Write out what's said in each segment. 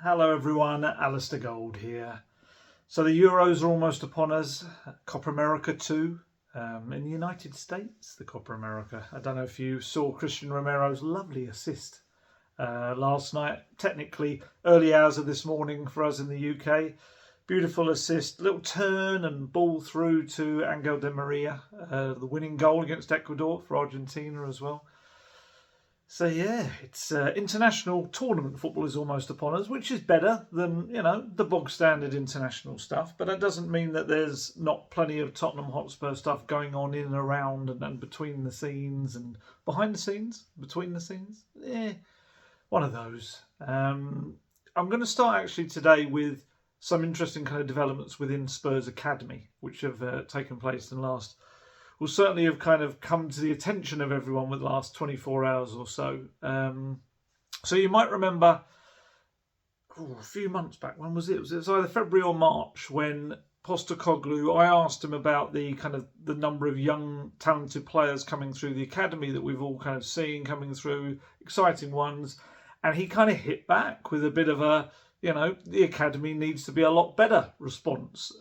Hello everyone, Alistair Gold here. So the Euros are almost upon us, Copa America too. In the United States, the Copa America. I don't know if you saw Christian Romero's lovely assist last night, technically early hours of this morning for us in the UK. Beautiful assist, little turn and ball through to Angel Di Maria, the winning goal against Ecuador for Argentina as well. So yeah, it's international tournament football is almost upon us, which is better than, the bog standard international stuff. But that doesn't mean that there's not plenty of Tottenham Hotspur stuff going on in and around and between the scenes and behind the scenes, between the scenes. One of those. I'm going to start actually today with some interesting kind of developments within Spurs Academy, which have taken place in the last, will certainly have kind of come to the attention of everyone with the last 24 hours or so. So you might remember a few months back, when was it? It was either February or March when Postecoglou, I asked him about the number of young talented players coming through the academy that we've all kind of seen coming through, exciting ones. And he kind of hit back with a bit of a, the academy needs to be a lot better response.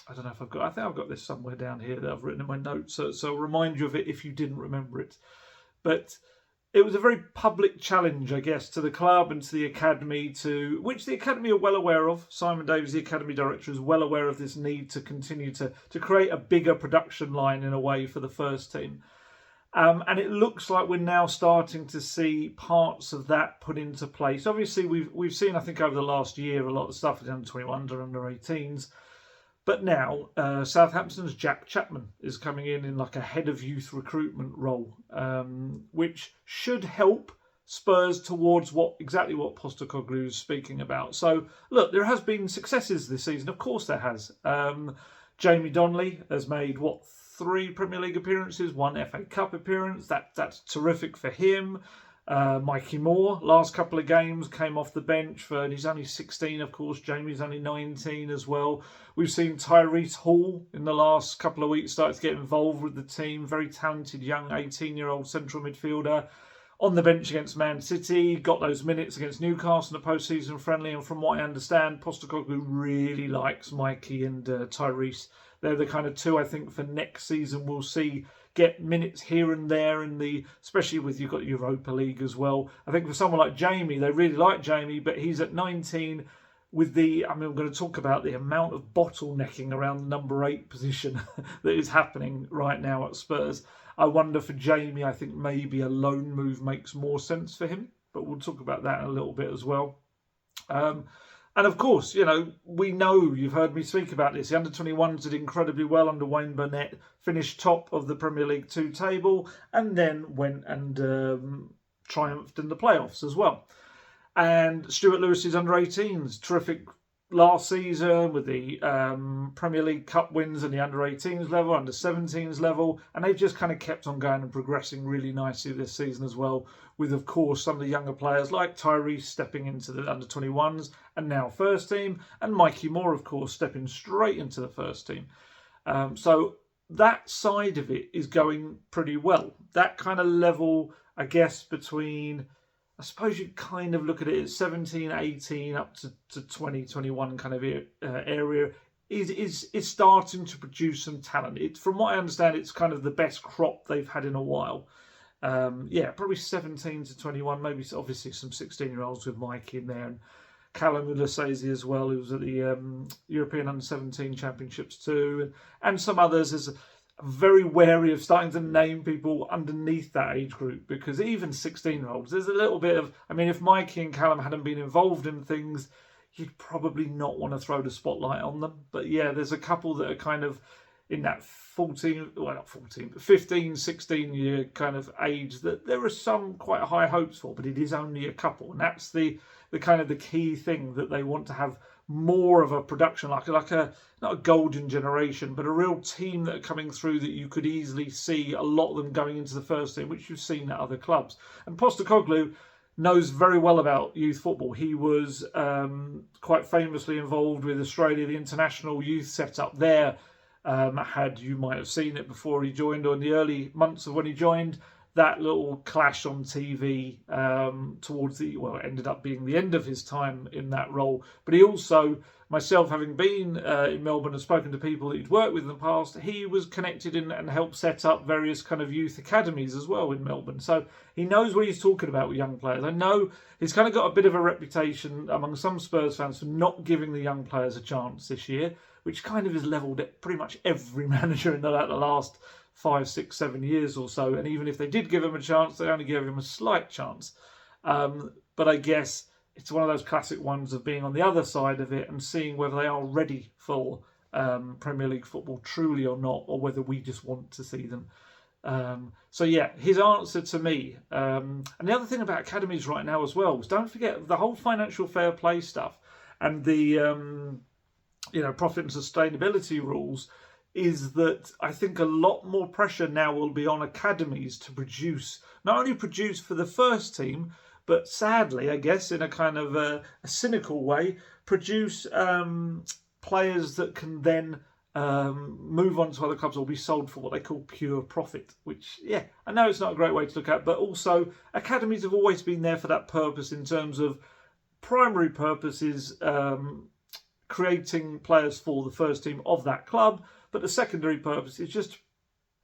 I don't know if I think I've got this somewhere down here that I've written in my notes, so I'll remind you of it if you didn't remember it. But it was a very public challenge, I guess, to the club and to the academy, which the academy are well aware of. Simon Davies, the academy director, is well aware of this need to continue to create a bigger production line in a way for the first team. And it looks like we're now starting to see parts of that put into place. Obviously, we've seen, I think, over the last year, a lot of stuff with under 21s and under 18s. But now, Southampton's Jack Chapman is coming in like a head of youth recruitment role, which should help Spurs towards exactly what Postecoglou is speaking about. So, look, there has been successes this season. Of course there has. Jamie Donnelly has made, 3 Premier League appearances, 1 FA Cup appearance. That's terrific for him. Mikey Moore, last couple of games, came off the bench and he's only 16, of course. Jamie's only 19 as well. We've seen Tyrese Hall in the last couple of weeks start to get involved with the team. Very talented young 18-year-old central midfielder on the bench against Man City. Got those minutes against Newcastle in a post-season friendly. And from what I understand, Postecoglou really likes Mikey and Tyrese. They're the kind of two, I think, for next season we'll see get minutes here and there especially with you've got Europa League as well. I think for someone like Jamie, they really like Jamie, but he's at 19 with we're going to talk about the amount of bottlenecking around the number 8 position that is happening right now at Spurs. I wonder for Jamie, I think maybe a loan move makes more sense for him, but we'll talk about that in a little bit as well. And of course, we know, you've heard me speak about this, the under-21s did incredibly well under Wayne Burnett, finished top of the Premier League 2 table, and then went and triumphed in the playoffs as well. And Stuart Lewis's under-18s, terrific last season with the Premier League Cup wins and the under-18s level, under-17s level, and they've just kind of kept on going and progressing really nicely this season as well, with, of course, some of the younger players like Tyrese stepping into the under-21s and now first team, and Mikey Moore, of course, stepping straight into the first team. So that side of it is going pretty well. That kind of level, I guess, between, I suppose you'd kind of look at it as 17, 18 up to 20, 21 kind of area is starting to produce some talent. From what I understand, it's kind of the best crop they've had in a while. Probably 17 to 21, maybe obviously some 16-year-olds with Mike in there, and Callum Ulasese as well, who was at the European Under-17 Championships too, and some others. Is very wary of starting to name people underneath that age group, because even 16-year-olds, there's a little bit of, if Mikey and Callum hadn't been involved in things, you'd probably not want to throw the spotlight on them. But yeah, there's a couple that are kind of in that 15, 16 year kind of age that there are some quite high hopes for, but it is only a couple. And that's the kind of the key thing, that they want to have more of a production, like a, not a golden generation, but a real team that are coming through that you could easily see a lot of them going into the first team, which you've seen at other clubs. And Postecoglou knows very well about youth football. He was quite famously involved with Australia, the international youth setup there. You might have seen it before he joined, or in the early months of when he joined. that little clash on TV towards it ended up being the end of his time in that role. But he also, myself having been in Melbourne and spoken to people that he'd worked with in the past, he was connected in and helped set up various kind of youth academies as well in Melbourne. So he knows what he's talking about with young players. I know he's kind of got a bit of a reputation among some Spurs fans for not giving the young players a chance this year, which kind of is levelled at pretty much every manager in the last 5, 6, 7 years or so. And even if they did give him a chance, they only gave him a slight chance. But I guess it's one of those classic ones of being on the other side of it and seeing whether they are ready for Premier League football truly or not, or whether we just want to see them. So yeah, his answer to me. And the other thing about academies right now as well is don't forget the whole financial fair play stuff and the profit and sustainability rules. Is that I think a lot more pressure now will be on academies to not only produce for the first team, but sadly, I guess, in a kind of a cynical way, produce players that can then move on to other clubs or be sold for what they call pure profit, which, yeah, I know it's not a great way to look at, but also academies have always been there for that purpose in terms of primary purposes, creating players for the first team of that club. But the secondary purpose is just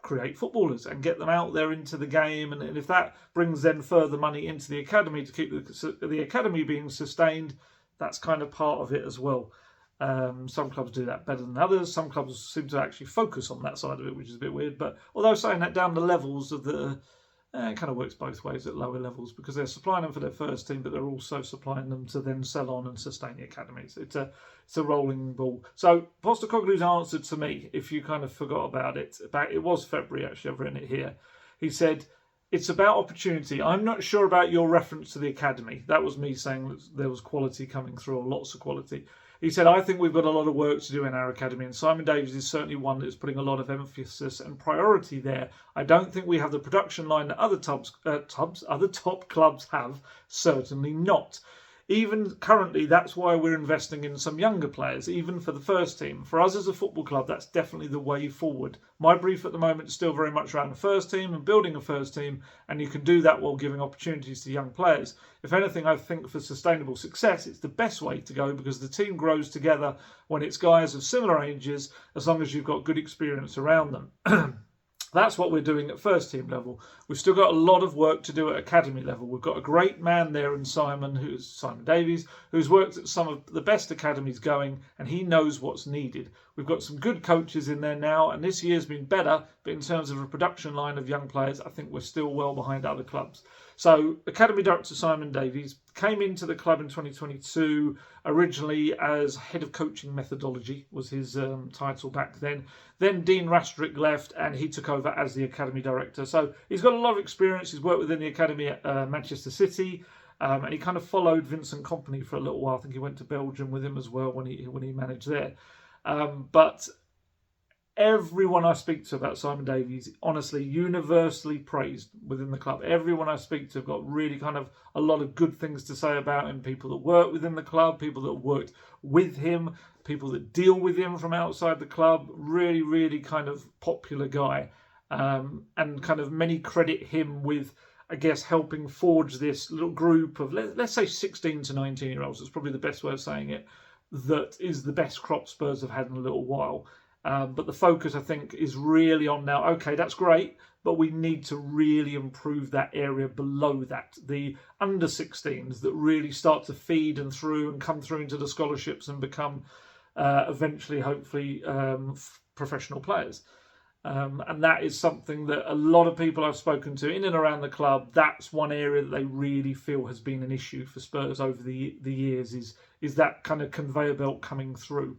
create footballers and get them out there into the game. And if that brings then further money into the academy to keep the academy being sustained, that's kind of part of it as well. Some clubs do that better than others. Some clubs seem to actually focus on that side of it, which is a bit weird. But although saying that, down the levels of it kind of works both ways at lower levels because they're supplying them for their first team, but they're also supplying them to then sell on and sustain the academies. It's a rolling ball. So Postecoglou's answer to me, if you kind of forgot about it, it was February actually, I've written it here. He said, it's about opportunity. I'm not sure about your reference to the academy. That was me saying that there was quality coming through, or lots of quality. He said, I think we've got a lot of work to do in our academy, and Simon Davies is certainly one that's putting a lot of emphasis and priority there. I don't think we have the production line that other top clubs have, certainly not. Even currently, that's why we're investing in some younger players, even for the first team. For us as a football club, that's definitely the way forward. My brief at the moment is still very much around the first team and building a first team, and you can do that while giving opportunities to young players. If anything, I think for sustainable success, it's the best way to go because the team grows together when it's guys of similar ages, as long as you've got good experience around them. That's what we're doing at first team level. We've still got a lot of work to do at academy level. We've got a great man there in Simon Davies, who's worked at some of the best academies going, and he knows what's needed. We've got some good coaches in there now, and this year's been better, but in terms of a production line of young players, I think we're still well behind other clubs. So Academy Director Simon Davies came into the club in 2022, originally as Head of Coaching Methodology was his title back then. Then Dean Rastrick left and he took over as the Academy Director. So he's got a lot of experience. He's worked within the Academy at Manchester City and he kind of followed Vincent Kompany for a little while. I think he went to Belgium with him as well when he managed there. But everyone I speak to about Simon Davies, honestly, universally praised within the club. Everyone I speak to have got really kind of a lot of good things to say about him. People that work within the club, people that worked with him, people that deal with him from outside the club. Really, really kind of popular guy. And kind of many credit him with, I guess, helping forge this little group of, let's say 16 to 19-year-olds. That's probably the best way of saying it. That is the best crop Spurs have had in a little while. But the focus, I think, is really on now, okay, that's great, but we need to really improve that area below that. The under-16s that really start to feed and come through into the scholarships and become eventually, hopefully, professional players. And that is something that a lot of people I've spoken to in and around the club, that's one area that they really feel has been an issue for Spurs over the years, is that kind of conveyor belt coming through.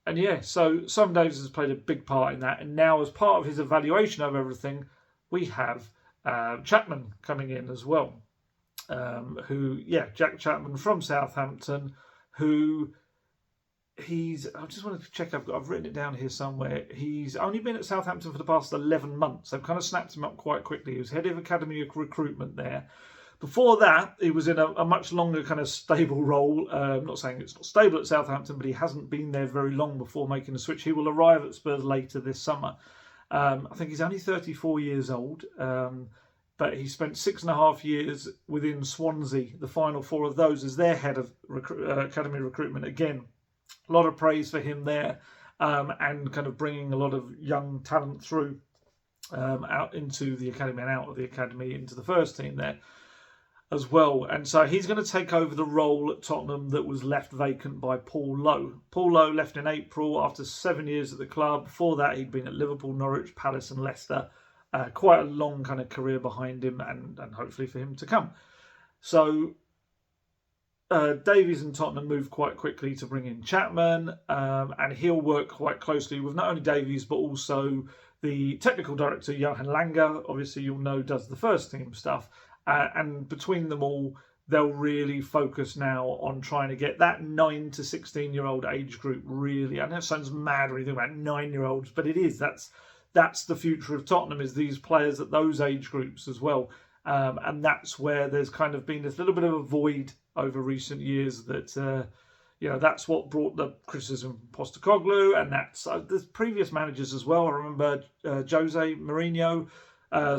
And yeah, so Simon Davies has played a big part in that. And now as part of his evaluation of everything, we have Chapman coming in as well. Jack Chapman from Southampton, I just wanted to check, I've written it down here somewhere. He's only been at Southampton for the past 11 months. They've kind of snapped him up quite quickly. He was head of academy recruitment there. Before that, he was in a much longer kind of stable role. I'm not saying it's not stable at Southampton, but he hasn't been there very long before making the switch. He will arrive at Spurs later this summer. I think he's only 34 years old, but he spent 6.5 years within Swansea, the final four of those, as their head of academy recruitment. Again, a lot of praise for him there, and kind of bringing a lot of young talent through out into the academy and out of the academy into the first team there as well. And so he's going to take over the role at Tottenham that was left vacant by Paul Lowe. Paul Lowe left in April after 7 years at the club. Before that, he'd been at Liverpool, Norwich, Palace and Leicester. Quite a long kind of career behind him, and hopefully for him to come. So Davies and Tottenham moved quite quickly to bring in Chapman, and he'll work quite closely with not only Davies but also the technical director, Johan Langer. Obviously, you'll know, does the first team stuff. And between them all, they'll really focus now on trying to get that 9 to 16-year-old age group really. I know it sounds mad when you think about 9-year-olds, but it is. That's the future of Tottenham, is these players at those age groups as well. And that's where there's kind of been this little bit of a void over recent years that, that's what brought the criticism from Postecoglou, and that's the previous managers as well. I remember Jose Mourinho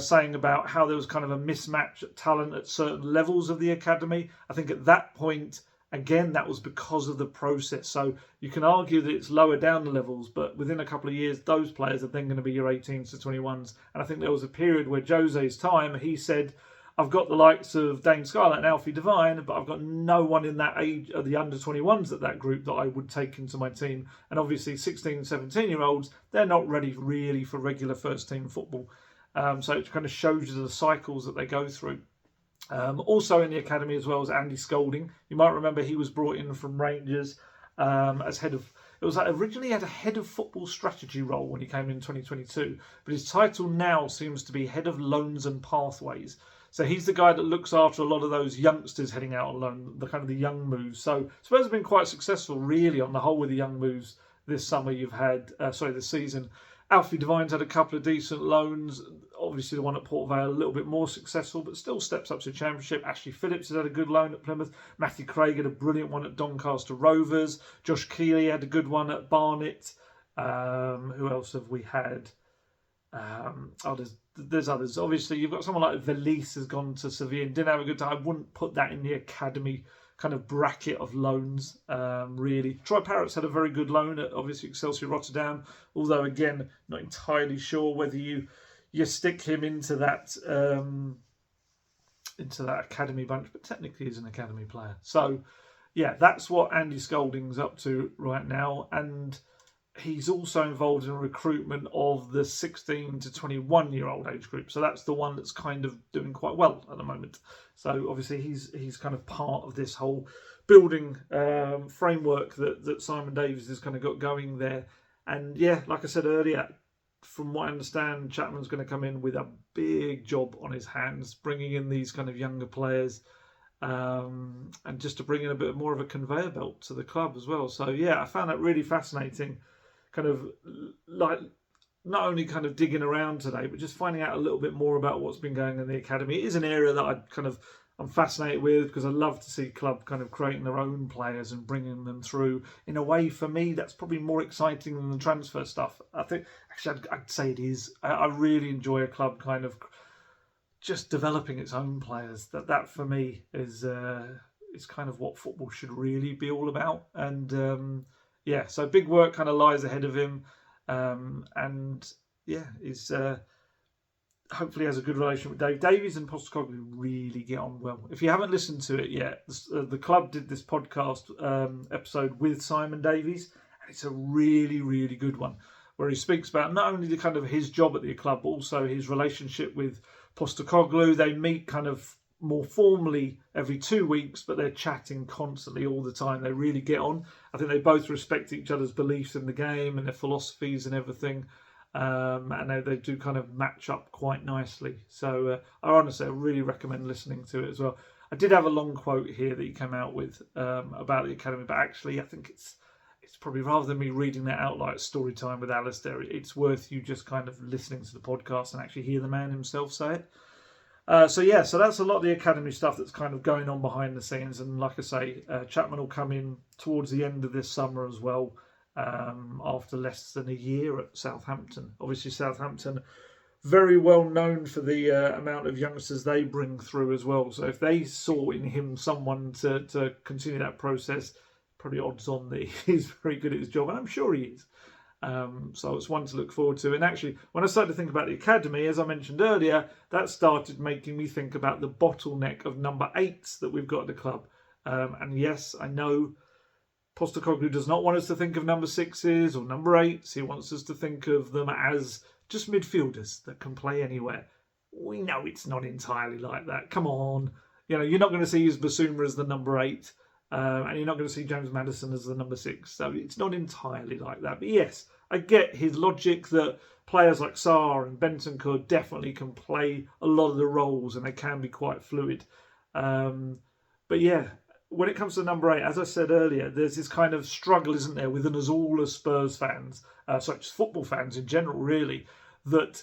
saying about how there was kind of a mismatch at talent at certain levels of the academy. I think at that point, again, that was because of the process. So you can argue that it's lower down the levels, but within a couple of years, those players are then going to be your 18s to 21s. And I think there was a period where Jose's time, he said, I've got the likes of Dane Scarlett and Alfie Devine, but I've got no one in that age of the under 21s at that group that I would take into my team. And obviously 16, 17-year-olds, they're not ready really for regular first team football. So it kind of shows you the cycles that they go through. Also in the academy as well as Andy Scolding. You might remember he was brought in from Rangers as head of... It was like originally he had a head of football strategy role when he came in 2022. But his title now seems to be head of loans and pathways. So he's the guy that looks after a lot of those youngsters heading out on loan, the kind of the young moves. So Spurs have been quite successful really on the whole with the young moves this summer. You've had, this season. Alfie Devine's had a couple of decent loans. Obviously, the one at Port Vale a little bit more successful, but still steps up to the Championship. Ashley Phillips has had a good loan at Plymouth. Matthew Craig had a brilliant one at Doncaster Rovers. Josh Keeley had a good one at Barnet. Who else have we had? There's others. Obviously, you've got someone like Valise has gone to Sevilla and didn't have a good time. I wouldn't put that in the academy kind of bracket of loans, really. Troy Parrott's had a very good loan at, obviously, Excelsior Rotterdam, although, again, not entirely sure whether you stick him into that academy bunch, but technically he's an academy player. So, yeah, that's what Andy Scolding's up to right now, and he's also involved in recruitment of the 16 to 21-year-old age group. So that's the one that's kind of doing quite well at the moment. So obviously he's kind of part of this whole building framework that Simon Davies has kind of got going there. And yeah, like I said earlier, from what I understand, Chapman's going to come in with a big job on his hands, bringing in these kind of younger players, and just to bring in a bit more of a conveyor belt to the club as well. So yeah, I found that really fascinating. Kind of like not only kind of digging around today, but just finding out a little bit more about what's been going on in the academy. It is an area that I'm fascinated with, because I love to see club kind of creating their own players and bringing them through. In a way, for me, that's probably more exciting than the transfer stuff. I think, actually, I'd say it is. I really enjoy a club kind of just developing its own players. That for me is kind of what football should really be all about. And yeah, so big work kind of lies ahead of him, and yeah, he's hopefully has a good relation with Dave. Davies and Postecoglou really get on well. If you haven't listened to it yet, the club did this podcast episode with Simon Davies, and it's a really, really good one, where he speaks about not only the kind of his job at the club, but also his relationship with Postecoglou. They meet kind of more formally every 2 weeks, but they're chatting constantly all the time. They really get on. I think they both respect each other's beliefs in the game and their philosophies and everything. And they do kind of match up quite nicely. So I really recommend listening to it as well. I did have a long quote here that he came out with about the academy, but actually I think it's probably, rather than me reading that out like story time with Alistair, it's worth you just kind of listening to the podcast and actually hear the man himself say it. So that's a lot of the academy stuff that's kind of going on behind the scenes. And like I say, Chapman will come in towards the end of this summer as well. after less than a year at Southampton. Obviously, Southampton very well known for the amount of youngsters they bring through as well. So if they saw in him someone to continue that process, probably odds on that he's very good at his job, and I'm sure he is. So it's one to look forward to. And actually, when I started to think about the academy, as I mentioned earlier, that started making me think about the bottleneck of number 8s that we've got at the club. And yes, I know Postecoglou does not want us to think of number 6s or number 8s. He wants us to think of them as just midfielders that can play anywhere. We know it's not entirely like that. Come on. You know, you're not going to see Bissouma as the number 8. And you're not going to see James Maddison as the number 6. So it's not entirely like that. But yes, I get his logic that players like Sarr and Bentancur definitely can play a lot of the roles and they can be quite fluid. But yeah, when it comes to number 8, as I said earlier, there's this kind of struggle, isn't there, within us all as Spurs fans, such as football fans in general, really, that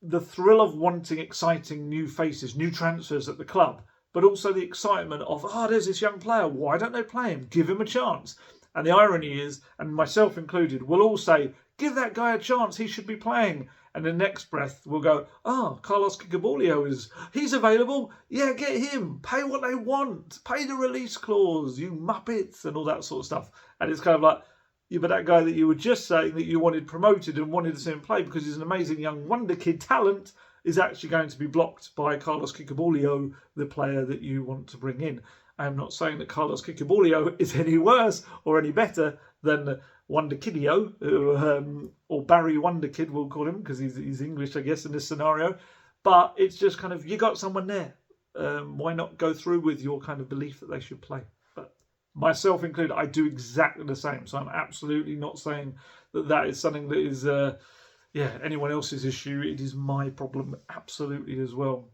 the thrill of wanting exciting new faces, new transfers at the club, but also the excitement of, there's this young player, why don't they play him? Give him a chance. And the irony is, and myself included, we'll all say, give that guy a chance, he should be playing. And the next breath we'll go, Carlos Kikaboulio he's available. Yeah, get him. Pay what they want. Pay the release clause, you muppets, and all that sort of stuff. And it's kind of like, yeah, but that guy that you were just saying that you wanted promoted and wanted to see him play because he's an amazing young wonder kid talent is actually going to be blocked by Carlos Kikaboulio, the player that you want to bring in. I'm not saying that Carlos Kikaboulio is any worse or any better than Wonder Kidio, or Barry Wonder Kid, we'll call him, because he's English, I guess, in this scenario. But it's just kind of, you got someone there. Why not go through with your kind of belief that they should play? But myself included, I do exactly the same. So I'm absolutely not saying that that is something that is, anyone else's issue. It is my problem, absolutely, as well.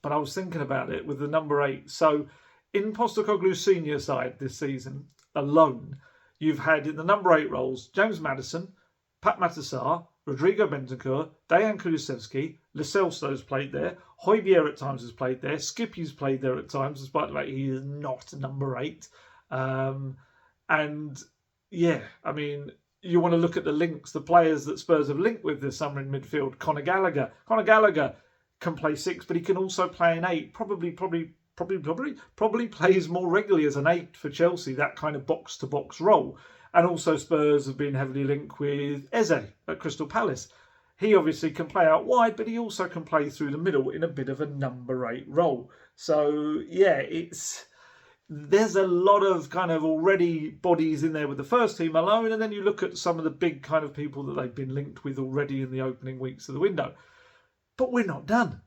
But I was thinking about it with the number 8. So in Postecoglou's senior side this season alone, you've had in the number 8 roles James Maddison, Pat Matasar, Rodrigo Bentancur, Dejan Kulusevski, Lo Celso's played there, Højbjerg at times has played there, Skippy's played there at times, despite the fact he is not number 8. And yeah, I mean, you want to look at the links, the players that Spurs have linked with this summer in midfield. Conor Gallagher. Conor Gallagher can play 6, but he can also play an 8. Probably plays more regularly as an 8 for Chelsea, that kind of box-to-box role. And also Spurs have been heavily linked with Eze at Crystal Palace. He obviously can play out wide, but he also can play through the middle in a bit of a number 8 role. So, yeah, there's a lot of kind of already bodies in there with the first team alone, and then you look at some of the big kind of people that they've been linked with already in the opening weeks of the window. But we're not done.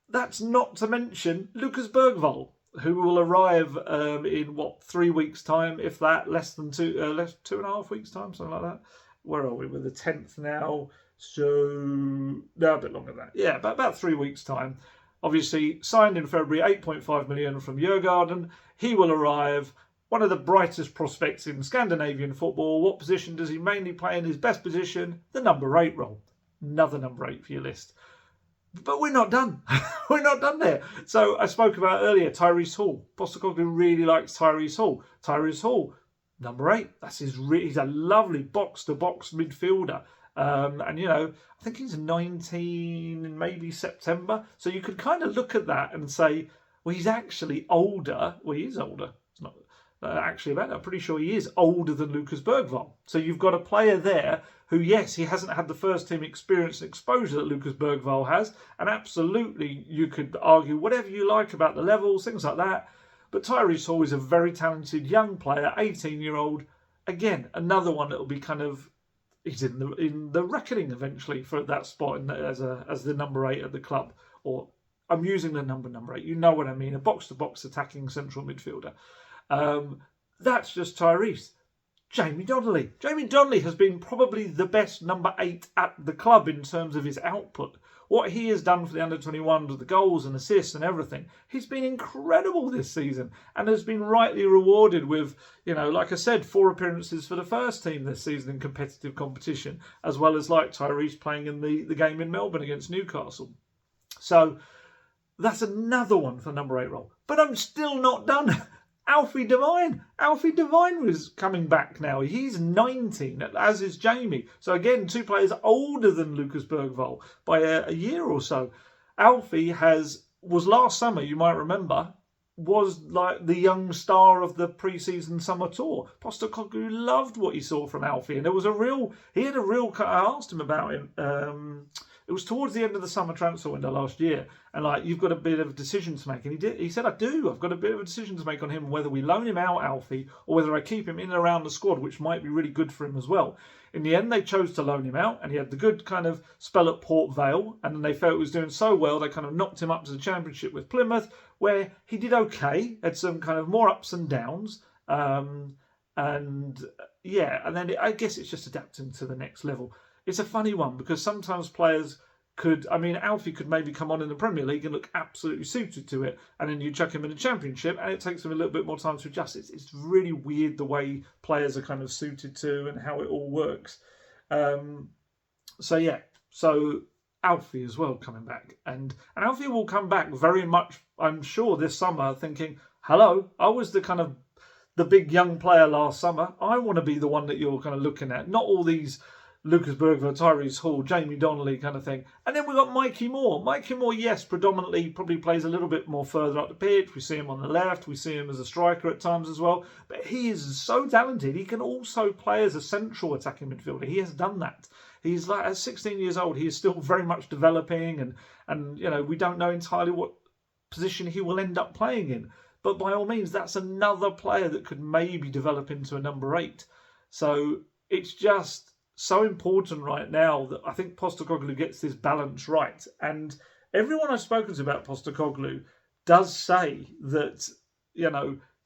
That's not to mention Lucas Bergvall, who will arrive in 3 weeks' time, if that, less than 2.5 weeks' time, something like that. Where are we? We're the 10th now, so no, a bit longer than that. Yeah, about 3 weeks' time. Obviously, signed in February, 8.5 million from Djurgården. He will arrive. One of the brightest prospects in Scandinavian football. What position does he mainly play in? His best position, the number 8 role. Another number 8 for your list. But we're not done. We're not done there. So I spoke about earlier, Tyrese Hall. Postecoglou really likes Tyrese Hall. Tyrese Hall, number 8. He's a lovely box-to-box midfielder. And, you know, I think he's 19 in maybe September. So you could kind of look at that and say, well, he's actually older. Well, he is older. It's not actually about that. I'm pretty sure he is older than Lucas Bergvall. So you've got a player there who, yes, he hasn't had the first team experience and exposure that Lucas Bergvall has. And absolutely, you could argue whatever you like about the levels, things like that. But Tyrese Hall is a very talented young player, 18-year-old. Again, another one that will be kind of, he's in the reckoning eventually for that spot as the number 8 at the club. Or I'm using the number 8. You know what I mean, a box-to-box attacking central midfielder. That's just Tyrese. Jamie Donnelly. Jamie Donnelly has been probably the best number 8 at the club in terms of his output. What he has done for the under-21 with the goals and assists and everything, he's been incredible this season and has been rightly rewarded with, you know, like I said, 4 appearances for the first team this season in competitive competition, as well as like Tyrese playing in the game in Melbourne against Newcastle. So that's another one for number 8 role. But I'm still not done. Alfie Devine. Alfie Devine was coming back now. He's 19, as is Jamie. So again, two players older than Lucas Bergvall by a year or so. Alfie was last summer, you might remember, was like the young star of the pre-season summer tour. Postecoglou loved what he saw from Alfie, and I asked him about him. It was towards the end of the summer transfer window last year, and like, you've got a bit of a decision to make. And he said, I do. I've got a bit of a decision to make on him, whether we loan him out, Alfie, or whether I keep him in and around the squad, which might be really good for him as well. In the end, they chose to loan him out, and he had the good kind of spell at Port Vale, and then they felt he was doing so well, they kind of knocked him up to the Championship with Plymouth, where he did okay, had some kind of more ups and downs, and then I guess it's just adapting to the next level. It's a funny one, because sometimes players Alfie could maybe come on in the Premier League and look absolutely suited to it, and then you chuck him in the Championship and it takes him a little bit more time to adjust. It's really weird the way players are kind of suited to and how it all works. So Alfie as well coming back, and Alfie will come back very much, I'm sure, this summer thinking, hello, I was the big young player last summer. I want to be the one that you're kind of looking at, not all these Lucas Bergvall, Tyrese Hall, Jamie Donnelly kind of thing. And then we've got Mikey Moore. Mikey Moore, yes, predominantly probably plays a little bit more further up the pitch. We see him on the left. We see him as a striker at times as well. But he is so talented. He can also play as a central attacking midfielder. He has done that. He's like, at 16 years old, he is still very much developing. And we don't know entirely what position he will end up playing in. But by all means, that's another player that could maybe develop into a number 8. So it's just so important right now that I think Postecoglou gets this balance right. And everyone I've spoken to about Postecoglou does say that,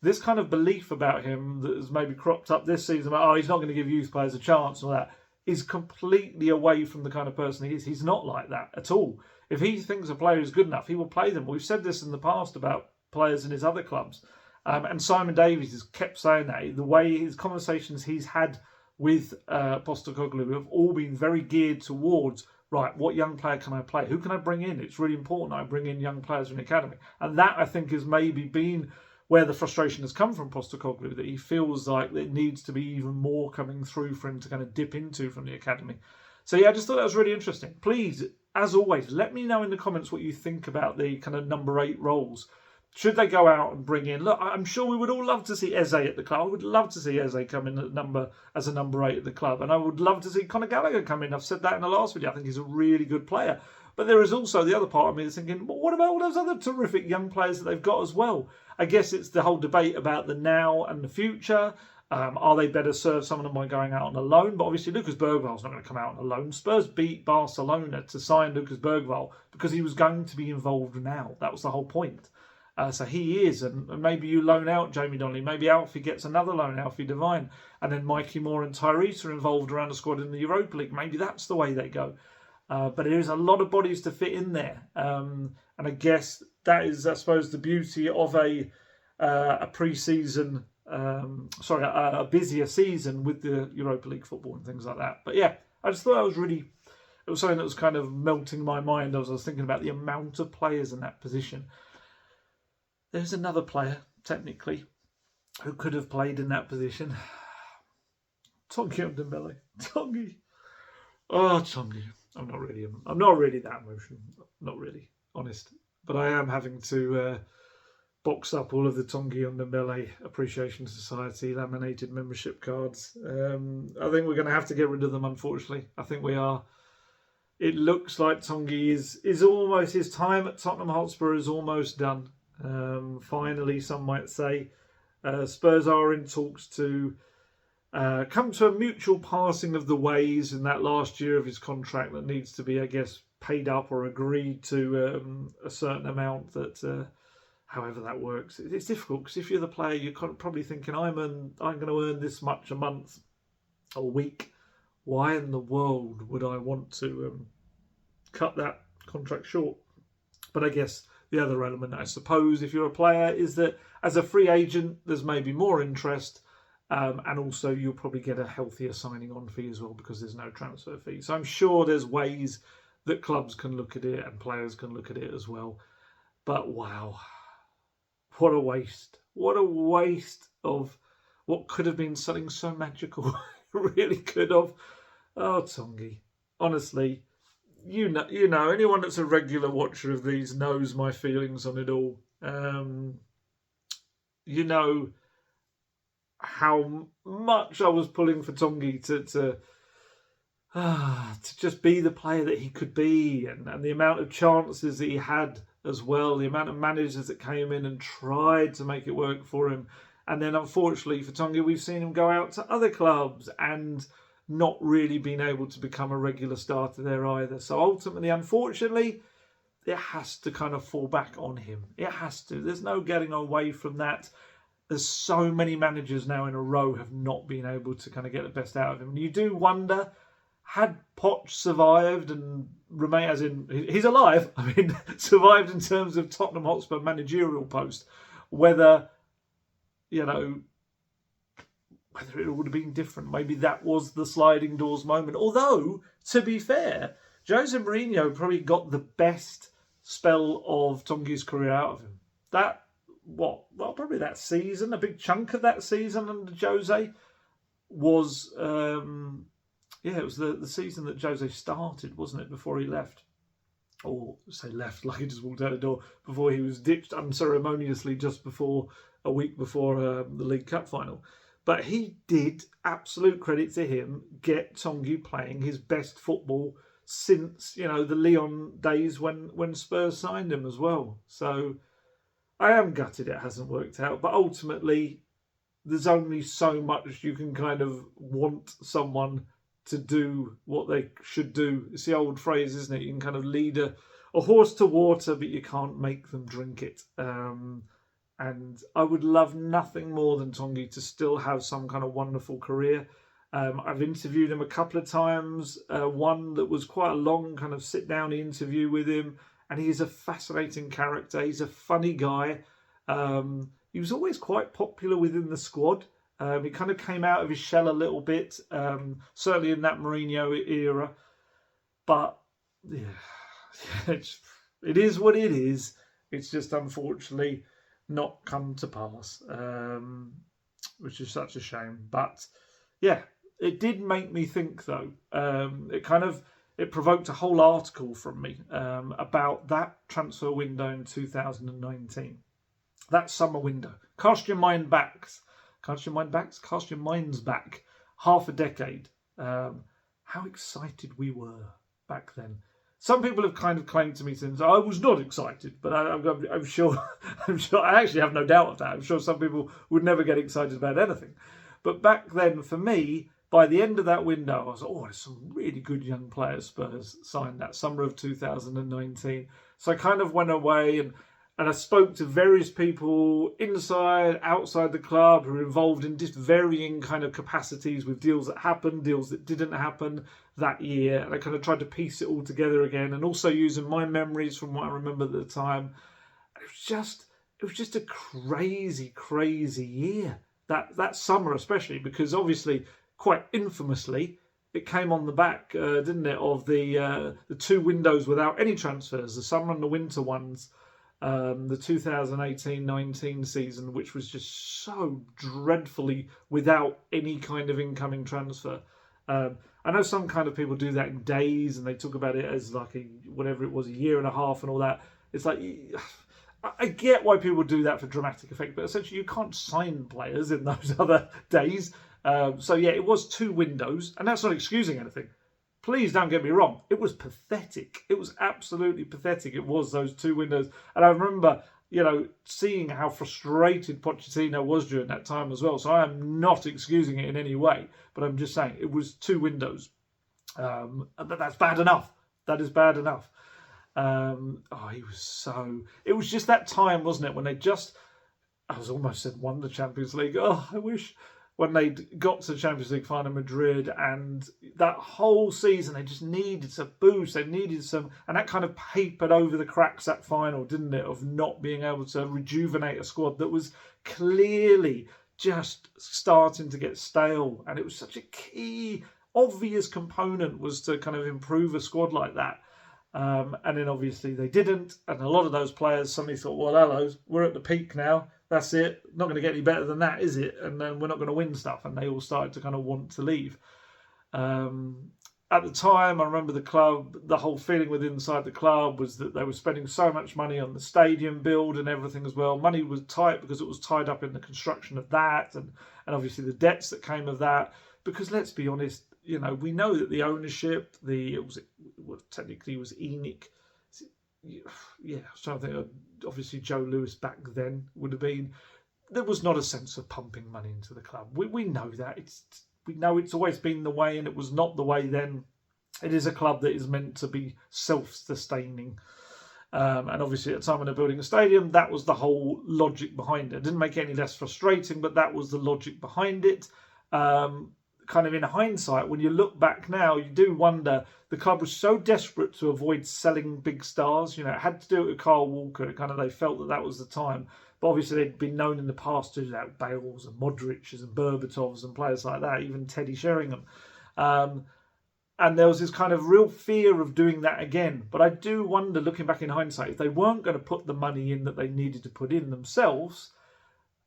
this kind of belief about him that has maybe cropped up this season about, he's not going to give youth players a chance or that, is completely away from the kind of person he is. He's not like that at all. If he thinks a player is good enough, he will play them. We've said this in the past about players in his other clubs. And Simon Davies has kept saying that. The way his conversations he's had with Postecoglou have all been very geared towards, right, what young player can I play? Who can I bring in? It's really important I bring in young players from the academy. And that, I think, has maybe been where the frustration has come from Postecoglou, that he feels like there needs to be even more coming through for him to kind of dip into from the academy. So yeah, I just thought that was really interesting. Please, as always, let me know in the comments what you think about the kind of number 8 roles. Should they go out and bring in... Look, I'm sure we would all love to see Eze at the club. I would love to see Eze come in as a number 8 at the club. And I would love to see Conor Gallagher come in. I've said that in the last video. I think he's a really good player. But there is also the other part of me that's thinking, well, what about all those other terrific young players that they've got as well? I guess it's the whole debate about the now and the future. Are they better served, some of them, by going out on a loan? But obviously Lucas Bergvall's not going to come out on a loan. Spurs beat Barcelona to sign Lucas Bergvall because he was going to be involved now. That was the whole point. So he is, and maybe you loan out Jamie Donnelly. Maybe Alfie gets another loan, Alfie Devine, and then Mikey Moore and Tyrese are involved around the squad in the Europa League. Maybe that's the way they go. But there is a lot of bodies to fit in there, and I guess that is, I suppose, the beauty of a pre-season, a busier season with the Europa League football and things like that. But yeah, I just thought it was something that was kind of melting my mind as I was thinking about the amount of players in that position. There's another player, technically, who could have played in that position. Tanguy Ndombele. Tanguy. Oh, Tanguy. I'm not really that emotional. Not really, honest. But I am having to box up all of the Tanguy Ndombele Appreciation Society laminated membership cards. I think we're going to have to get rid of them, unfortunately. I think we are. It looks like Tanguy is almost, his time at Tottenham Hotspur is almost done. Finally, some might say. Spurs are in talks to come to a mutual passing of the ways in that last year of his contract that needs to be, I guess, paid up or agreed to a certain amount. That, however that works, it's difficult because if you're the player, you're probably thinking, I'm going to earn this much a month or week. Why in the world would I want to cut that contract short? But I guess the other element, I suppose, if you're a player, is that as a free agent, there's maybe more interest, and also you'll probably get a healthier signing on fee as well because there's no transfer fee. So I'm sure there's ways that clubs can look at it and players can look at it as well. But wow, what a waste. What a waste of what could have been something so magical. It really could have. Oh, Tanguy. Honestly, you know, anyone that's a regular watcher of these knows my feelings on it all. You know how much I was pulling for Tanguy to just be the player that he could be, and the amount of chances that he had as well, the amount of managers that came in and tried to make it work for him. And then unfortunately for Tanguy, we've seen him go out to other clubs and not really been able to become a regular starter there either. So ultimately, unfortunately, it has to kind of fall back on him. It has to. There's no getting away from that. There's so many managers now in a row have not been able to kind of get the best out of him. And you do wonder, had Poch survived and remain, as in he's alive, I mean, survived in terms of Tottenham Hotspur managerial post, whether, you know, whether it would have been different. Maybe that was the sliding doors moment. Although, to be fair, Jose Mourinho probably got the best spell of Tanguy's career out of him. Probably that season, a big chunk of that season under Jose was, it was the season that Jose started, wasn't it, before he left? Or say left, like he just walked out the door, before he was ditched unceremoniously just before, a week before the League Cup final. But he did, absolute credit to him, get Tanguy playing his best football since, you know, the Lyon days when Spurs signed him as well. So I am gutted it hasn't worked out. But ultimately, there's only so much you can kind of want someone to do what they should do. It's the old phrase, isn't it? You can kind of lead a horse to water, but you can't make them drink it. And I would love nothing more than Tanguy to still have some kind of wonderful career. I've interviewed him a couple of times. One that was quite a long kind of sit-down interview with him. And he's a fascinating character. He's a funny guy. He was always quite popular within the squad. He kind of came out of his shell a little bit, certainly in that Mourinho era. But yeah, it is what it is. It's just unfortunately not come to pass, which is such a shame. But yeah, it did make me think though. It provoked a whole article from me about that transfer window in 2019. That summer window. Cast your minds back half a decade. How excited we were back then. Some people have kind of claimed to me since I was not excited, but I'm sure I actually have no doubt of that. I'm sure some people would never get excited about anything. But back then, for me, by the end of that window, I was like, there's some really good young players Spurs signed that summer of 2019. So I kind of went away and I spoke to various people inside, outside the club who were involved in just varying kind of capacities with deals that happened, deals that didn't happen that year. And I kind of tried to piece it all together again and also using my memories from what I remember at the time. It was just a crazy, crazy year. That summer especially, because obviously, quite infamously, it came on the back, didn't it, of the 2 windows without any transfers, the summer and the winter ones. The 2018-19 season, which was just so dreadfully without any kind of incoming transfer. I know some kind of people do that in days and they talk about it as like a year and a half and all that. It's like, I get why people do that for dramatic effect, but essentially you can't sign players in those other days. So yeah, it was 2 windows, and that's not excusing anything. Please don't get me wrong. It was pathetic. It was absolutely pathetic. It was those 2 windows. And I remember, seeing how frustrated Pochettino was during that time as well. So I am not excusing it in any way. But I'm just saying it was 2 windows. That's bad enough. That is bad enough. It was just that time, wasn't it? When they almost said won the Champions League. Oh, I wish. When they got to the Champions League final in Madrid, and that whole season they just needed some boost, they needed some, and that kind of papered over the cracks that final, didn't it, of not being able to rejuvenate a squad that was clearly just starting to get stale. And it was such a key, obvious component was to kind of improve a squad like that. And then obviously they didn't, and a lot of those players suddenly thought, well, hello, we're at the peak now. that's it. Not going to get any better than that, is it? And then we're not going to win stuff. And they all started to kind of want to leave. At the time, I remember the club, the whole feeling within inside the club was that they were spending so much money on the stadium build and everything as well. Money was tight because it was tied up in the construction of that and obviously the debts that came of that. Because let's be honest, you know, we know that the ownership, technically it was ENIC. Yeah, I was trying to think. Obviously, Joe Lewis back then would have been. There was not a sense of pumping money into the club. We know that. We know it's always been the way, and it was not the way then. It is a club that is meant to be self-sustaining. And obviously, at the time when they're building a stadium, that was the whole logic behind it. It didn't make it any less frustrating, but that was the logic behind it. Kind of in hindsight, when you look back now, you do wonder, the club was so desperate to avoid selling big stars. You know, it had to do it with Kyle Walker. They felt that was the time. But obviously they'd been known in the past to do that with Bales and Modric's and Berbatovs and players like that, even Teddy Sheringham. And there was this kind of real fear of doing that again. But I do wonder, looking back in hindsight, if they weren't going to put the money in that they needed to put in themselves,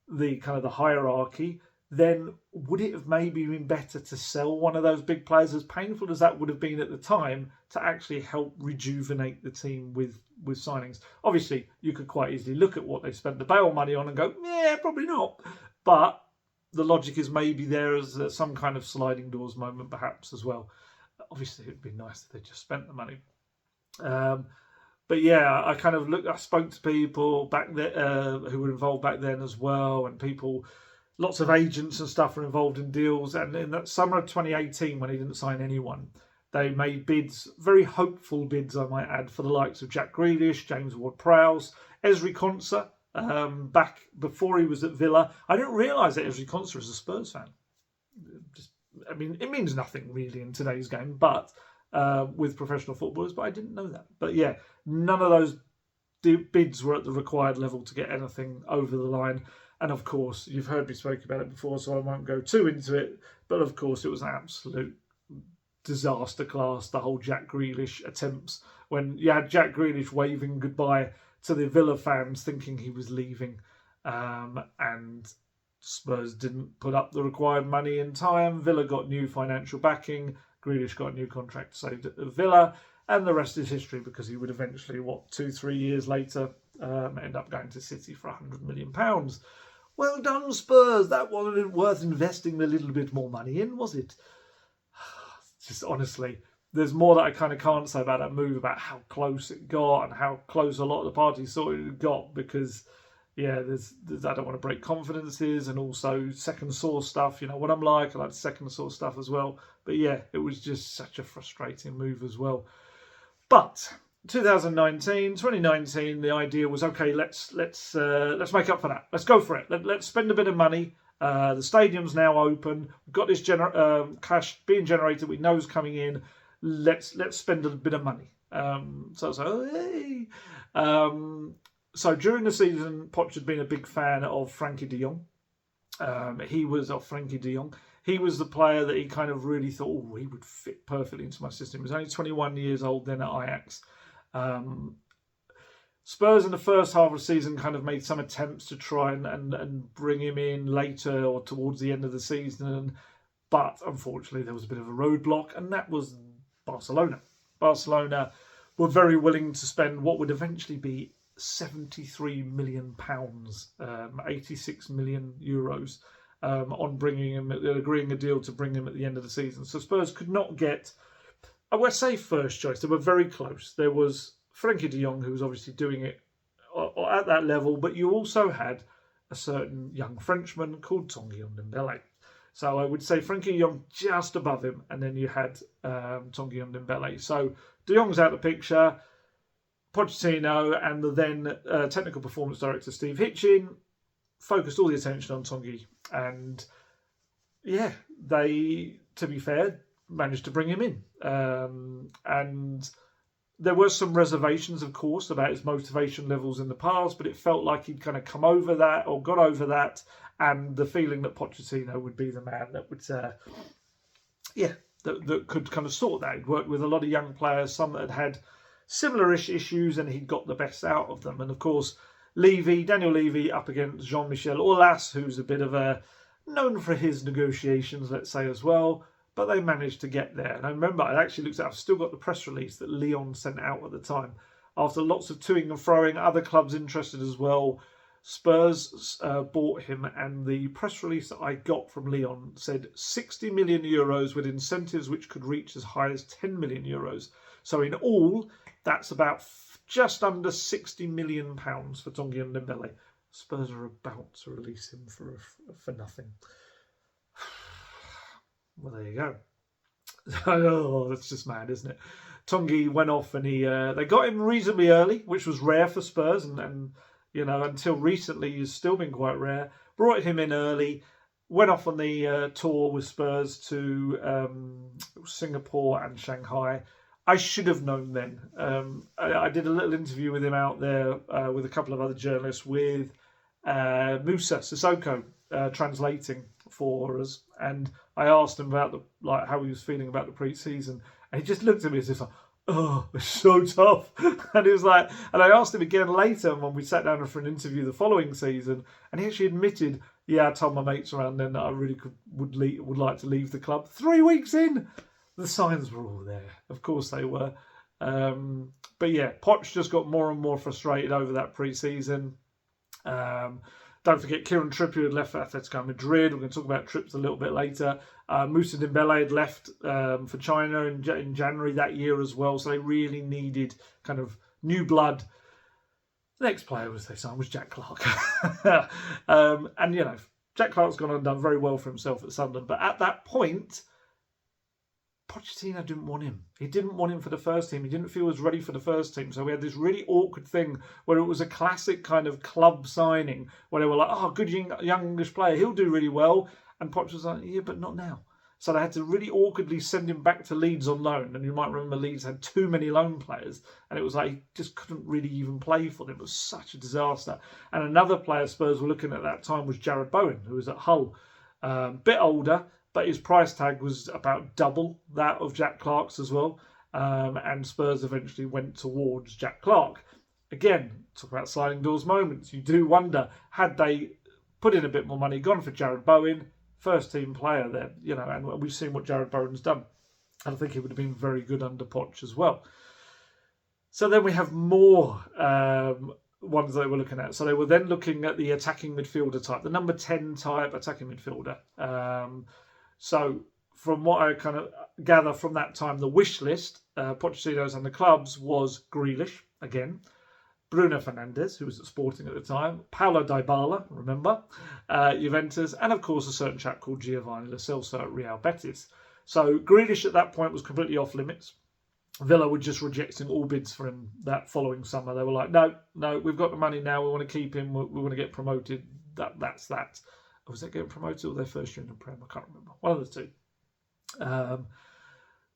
the hierarchy, then would it have maybe been better to sell one of those big players, as painful as that would have been at the time, to actually help rejuvenate the team with signings? Obviously, you could quite easily look at what they spent the Bale money on and go, yeah, probably not. But the logic is maybe there as some kind of sliding doors moment, perhaps, as well. Obviously, it'd be nice if they just spent the money. But yeah, I spoke to people back then who were involved back then as well, and people. Lots of agents and stuff were involved in deals. And in that summer of 2018, when he didn't sign anyone, they made bids, very hopeful bids, I might add, for the likes of Jack Grealish, James Ward-Prowse, Ezri Konsa, back before he was at Villa. I didn't realise that Ezri Konsa was a Spurs fan. It means nothing really in today's game, but with professional footballers, but I didn't know that. But yeah, none of those bids were at the required level to get anything over the line. And of course, you've heard me speak about it before, so I won't go too into it. But of course, it was an absolute disaster class, the whole Jack Grealish attempts, when you had Jack Grealish waving goodbye to the Villa fans thinking he was leaving. And Spurs didn't put up the required money in time. Villa got new financial backing. Grealish got a new contract saved at Villa. And the rest is history, because he would eventually, 2-3 years later, end up going to City for £100 million. Well done, Spurs. That wasn't worth investing a little bit more money in, was it? Just honestly, there's more that I kind of can't say about that move, about how close it got and how close a lot of the parties thought it got, because, yeah, there's I don't want to break confidences, and also second source stuff. You know what I'm like. I like second source stuff as well. But yeah, it was just such a frustrating move as well. But 2019, the idea was, okay, let's make up for that. Let's go for it. Let's spend a bit of money. The stadium's now open. We've got this cash being generated. We know is coming in. Let's spend a bit of money. So during the season, Poch had been a big fan of Frankie de Jong. He was the player that he kind of really thought, he would fit perfectly into my system. He was only 21 years old then at Ajax. Spurs in the first half of the season kind of made some attempts to try and bring him in later or towards the end of the season. But unfortunately, there was a bit of a roadblock, and that was Barcelona. Barcelona were very willing to spend what would eventually be £73 million, 86 million euros. On bringing him, agreeing a deal to bring him at the end of the season. So Spurs could not get, I would say, first choice. They were very close. There was Frankie de Jong, who was obviously doing it at that level, but you also had a certain young Frenchman called Tanguy Ndombele. So I would say Frankie de Jong just above him, and then you had Tanguy Ndombele. So de Jong's out of the picture. Pochettino and the then technical performance director Steve Hitchin focused all the attention on Tanguy. And yeah, they, to be fair, managed to bring him in. And there were some reservations, of course, about his motivation levels in the past, but it felt like he'd kind of come over that or got over that, and the feeling that Pochettino would be the man that would, that could kind of sort that. He'd worked with a lot of young players, some that had similar-ish issues, and he'd got the best out of them. And of course, Daniel Levy up against Jean-Michel Aulas, who's a bit of a known for his negotiations, let's say, as well. But they managed to get there. And I remember, I actually looked at, I've still got the press release that Lyon sent out at the time. After lots of toing and froing, other clubs interested as well, Spurs bought him, and the press release that I got from Lyon said 60 million euros with incentives which could reach as high as 10 million euros. So in all, that's about just under 60 million pounds for Tanguy Ndombele. Spurs are about to release him for nothing. Well, there you go. Oh, that's just mad, isn't it? Tanguy went off, and they got him reasonably early, which was rare for Spurs, and you know, until recently, he's still been quite rare. Brought him in early, went off on the tour with Spurs to Singapore and Shanghai. I should have known then. I did a little interview with him out there with a couple of other journalists, with Musa Sissoko translating for us, and I asked him about how he was feeling about the pre-season, and he just looked at me as if, oh, it's so tough. And he was like, and I asked him again later when we sat down for an interview the following season, and he actually admitted, yeah, I told my mates around then that I really would like to leave the club. 3 weeks in, the signs were all there. Of course they were. But yeah, Poch just got more and more frustrated over that pre-season. Don't forget, Kieran Trippier had left for Atletico Madrid. We're going to talk about trips a little bit later. Moussa Dembele had left for China in January that year as well. So they really needed kind of new blood. The next player they signed was Jack Clarke. And, you know, Jack Clarke's gone and done very well for himself at Sunderland. But at that point, Pochettino didn't want him. He didn't want him for the first team. He didn't feel as ready for the first team. So we had this really awkward thing where it was a classic kind of club signing where they were like, oh, good young English player, he'll do really well. And Poch was like, yeah, but not now. So they had to really awkwardly send him back to Leeds on loan. And you might remember Leeds had too many loan players. And it was like he just couldn't really even play for them. It was such a disaster. And another player Spurs were looking at that time was Jared Bowen, who was at Hull. Bit older, but his price tag was about double that of Jack Clarke's as well. And Spurs eventually went towards Jack Clarke. Again, talk about sliding doors moments. You do wonder, had they put in a bit more money, gone for Jared Bowen, first team player there, you know, and we've seen what Jared Bowen's done. And I think he would have been very good under Poch as well. So then we have more ones they were looking at. So they were then looking at the attacking midfielder type, the number 10 type attacking midfielder. So from what I kind of gather from that time, the wish list, Pochettino's and the clubs, was Grealish again, Bruno Fernandes, who was at Sporting at the time, Paulo Dybala, remember, Juventus, and of course a certain chap called Giovanni Lo Celso at Real Betis. So Grealish at that point was completely off limits. Villa were just rejecting all bids for him that following summer. They were like, no, we've got the money now. We want to keep him. We want to get promoted. That's that. Or was that getting promoted or their first year in the Prem? I can't remember. One of the two.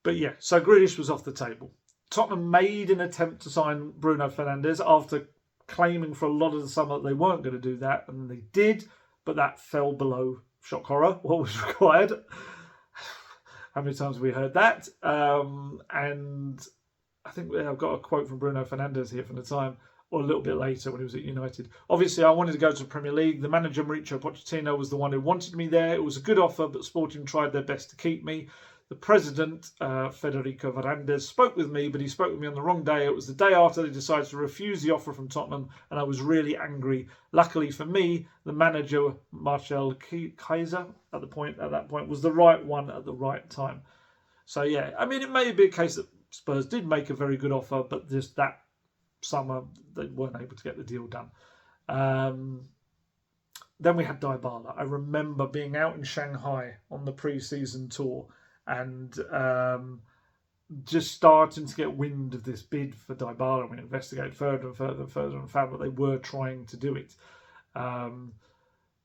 But yeah, so Grealish was off the table. Tottenham made an attempt to sign Bruno Fernandes after claiming for a lot of the summer that they weren't going to do that, and they did, but that fell below, shock horror, what was required. How many times have we heard that? And I think I've got a quote from Bruno Fernandes here from the time, or a little bit later when he was at United. Obviously, I wanted to go to the Premier League. The manager, Mauricio Pochettino, was the one who wanted me there. It was a good offer, but Sporting tried their best to keep me. The president, Federico Varandas, spoke with me, but he spoke with me on the wrong day. It was the day after they decided to refuse the offer from Tottenham, and I was really angry. Luckily for me, the manager, Marcel Kaiser, at that point, was the right one at the right time. So yeah, I mean, it may be a case that Spurs did make a very good offer, but just that summer they weren't able to get the deal done. Then we had Dybala. I remember being out in Shanghai on the pre-season tour and just starting to get wind of this bid for Dybala. We investigated further and further and further and found that they were trying to do it.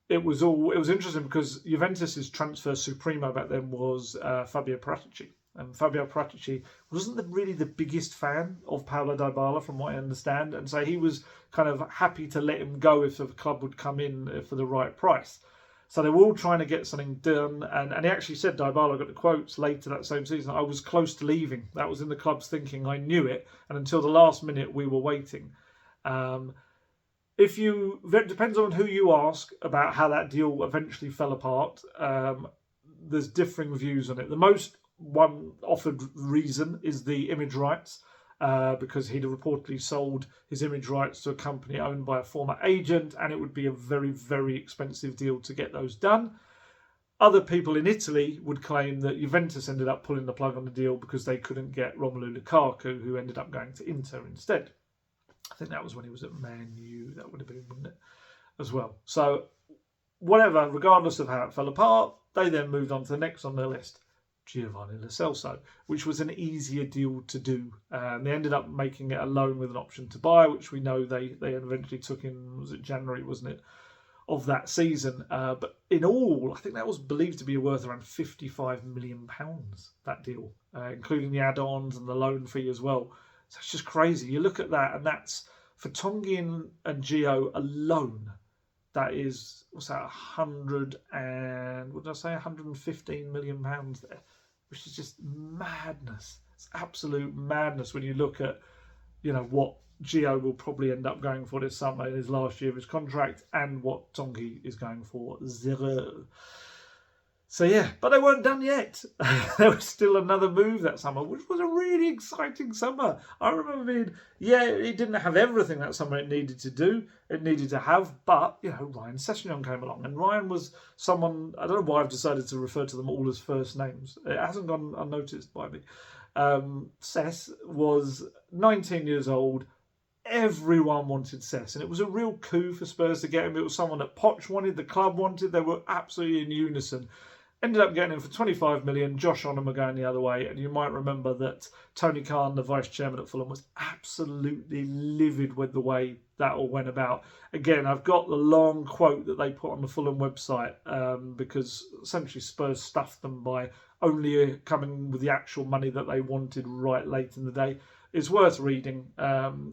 It was interesting because Juventus's transfer supremo back then was Fabio Paratici. And Fabio Paratici wasn't really the biggest fan of Paulo Dybala, from what I understand. And so he was kind of happy to let him go if the club would come in for the right price. So they were all trying to get something done. And he actually said, Dybala, got the quotes later that same season, I was close to leaving. That was in the club's thinking. I knew it. And until the last minute, we were waiting. It depends on who you ask about how that deal eventually fell apart. There's differing views on it. The most one offered reason is the image rights, because he'd reportedly sold his image rights to a company owned by a former agent, and it would be a very, very expensive deal to get those done. Other people in Italy would claim that Juventus ended up pulling the plug on the deal because they couldn't get Romelu Lukaku, who ended up going to Inter instead. I think that was when he was at Man U. That would have been, wouldn't it, as well? So, whatever, regardless of how it fell apart, they then moved on to the next on their list, Giovanni Lo Celso, which was an easier deal to do. They ended up making it a loan with an option to buy, which we know they eventually took in, was it January, wasn't it, of that season. But in all, I think that was believed to be worth around £55 million, that deal, including the add-ons and the loan fee as well. So it's just crazy. You look at that, and that's for Tanguy and Gio alone. That is, what's that, 115 million pounds there, which is just madness. It's absolute madness when you look at, what Gio will probably end up going for this summer in his last year of his contract, and what Tanguy is going for, zero. So yeah, but they weren't done yet. There was still another move that summer, which was a really exciting summer. I remember being, it didn't have everything that summer it needed to do, it needed to have, but, Ryan Sessegnon came along. And Ryan was someone, I don't know why I've decided to refer to them all as first names. It hasn't gone unnoticed by me. Sess was 19 years old. Everyone wanted Sess, and it was a real coup for Spurs to get him. It was someone that Poch wanted, the club wanted. They were absolutely in unison. Ended up getting him for 25 million. Josh Onham were going the other way. And you might remember that Tony Khan, the vice chairman at Fulham, was absolutely livid with the way that all went about. Again, I've got the long quote that they put on the Fulham website, because essentially Spurs stuffed them by only coming with the actual money that they wanted right late in the day. It's worth reading.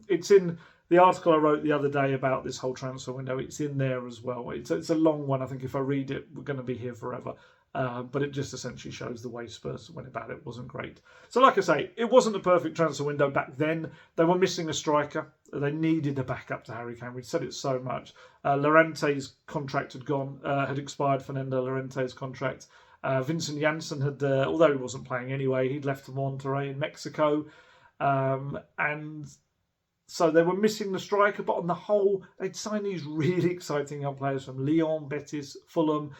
It's in the article I wrote the other day about this whole transfer window. It's in there as well. It's a long one. I think if I read it, we're going to be here forever. But it just essentially shows the way Spurs went about it wasn't great. So like I say, it wasn't a perfect transfer window back then. They were missing a striker. They needed a backup to Harry Kane. We'd said it so much. Llorente's contract had expired, Fernando Llorente's contract. Vincent Janssen had, although he wasn't playing anyway, he'd left for Monterrey in Mexico. And so they were missing the striker, but on the whole, they'd signed these really exciting young players from Lyon, Betis, Fulham.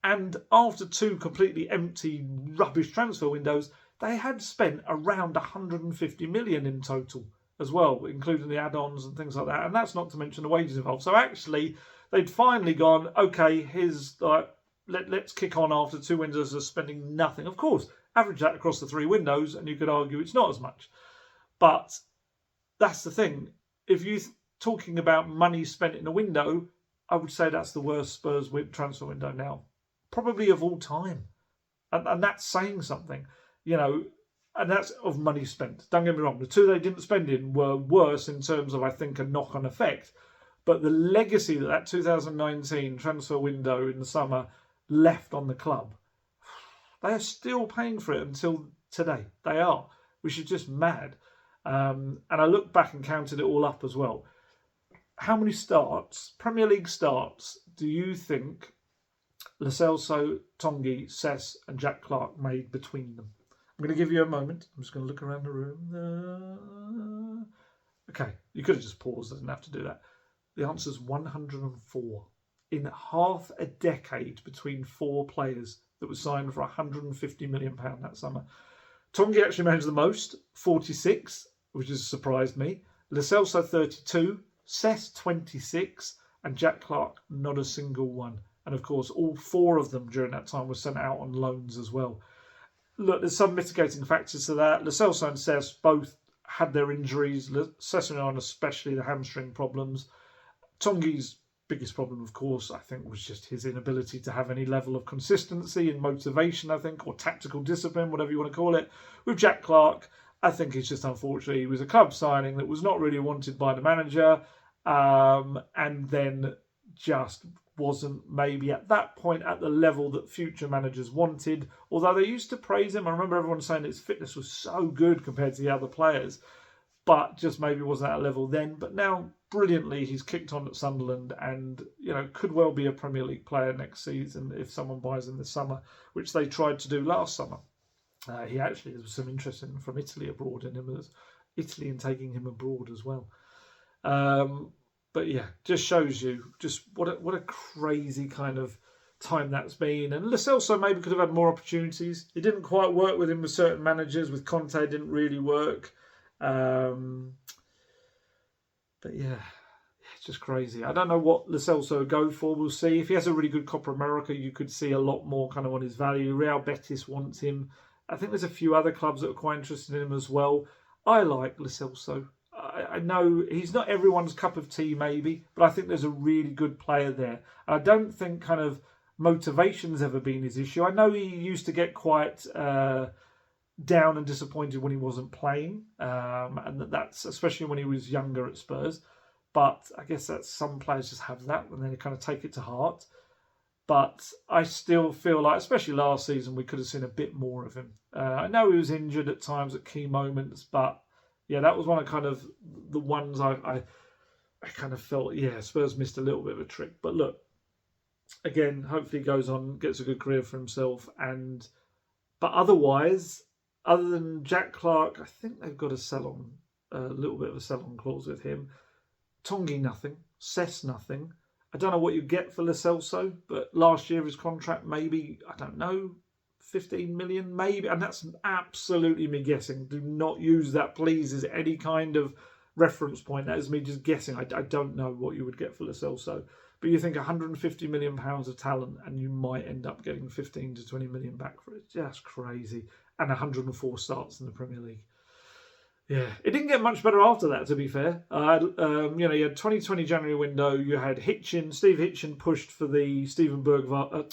And after two completely empty, rubbish transfer windows, they had spent around 150 million in total as well, including the add-ons and things like that. And that's not to mention the wages involved. So actually, they'd finally gone, okay, let's kick on after two windows of spending nothing. Of course, average that across the three windows, and you could argue it's not as much. But that's the thing. If you're talking about money spent in a window, I would say that's the worst Spurs transfer window now, probably of all time. And that's saying something, and that's of money spent. Don't get me wrong, the two they didn't spend in were worse in terms of, I think, a knock-on effect. But the legacy that 2019 transfer window in the summer left on the club, they are still paying for it until today. They are, which is just mad. And I looked back and counted it all up as well. How many starts, Premier League starts, do you think Lo Celso, Tanguy, Sess and Jack Clarke made between them? I'm going to give you a moment. I'm just going to look around the room. Okay, you could have just paused. I didn't have to do that. The answer is 104. In half a decade between four players that were signed for £150 million that summer. Tanguy actually managed the most, 46, which has surprised me. Lo Celso, 32. Sess, 26. And Jack Clarke, not a single one. And of course, all four of them during that time were sent out on loans as well. Look, there's some mitigating factors to that. Lo Celso and Sess both had their injuries. Sessegnon especially the hamstring problems. Tanguy's biggest problem, of course, I think, was just his inability to have any level of consistency and motivation, I think, or tactical discipline, whatever you want to call it. With Jack Clarke, I think it's just unfortunately he was a club signing that was not really wanted by the manager, and then just wasn't maybe at that point at the level that future managers wanted. Although they used to praise him, I remember everyone saying his fitness was so good compared to the other players, but just maybe wasn't at that level then. But now brilliantly. He's kicked on at Sunderland, and could well be a Premier League player next season if someone buys him this summer, which they tried to do last summer. He actually, there was some interest from Italy abroad in him, Italy in taking him abroad as well. But yeah, just shows you just what a crazy kind of time that's been. And Lo Celso maybe could have had more opportunities. It didn't quite work with him with certain managers. With Conte, it didn't really work. But yeah, it's just crazy. I don't know what Lo Celso would go for. We'll see. If he has a really good Copa America, you could see a lot more kind of on his value. Real Betis wants him. I think there's a few other clubs that are quite interested in him as well. I like Lo Celso. I know he's not everyone's cup of tea, maybe, but I think there's a really good player there. I don't think kind of motivation's ever been his issue. I know he used to get quite down and disappointed when he wasn't playing, and that's especially when he was younger at Spurs. But I guess that some players just have that, and then they kind of take it to heart. But I still feel like, especially last season, we could have seen a bit more of him. I know he was injured at times at key moments, but yeah, that was one of kind of the ones I kind of felt, yeah, Spurs missed a little bit of a trick. But look, again, hopefully he goes on, gets a good career for himself. But otherwise, other than Jack Clark, I think they've got a little bit of a sell-on clause with him. Tanguy nothing, Cess nothing. I don't know what you get for Lo Celso, but last year his contract maybe, I don't know, 15 million maybe, and that's absolutely me guessing. Do not use that, please, as any kind of reference point. That is me just guessing. I don't know what you would get for Lo Celso, but you think 150 million pounds of talent, and you might end up getting 15 to 20 million back for it. Just crazy. And 104 starts in the Premier League. Yeah, it didn't get much better after that, to be fair. You had 2020 January window. You had Steve Hitchen pushed for the Steven Bergwijn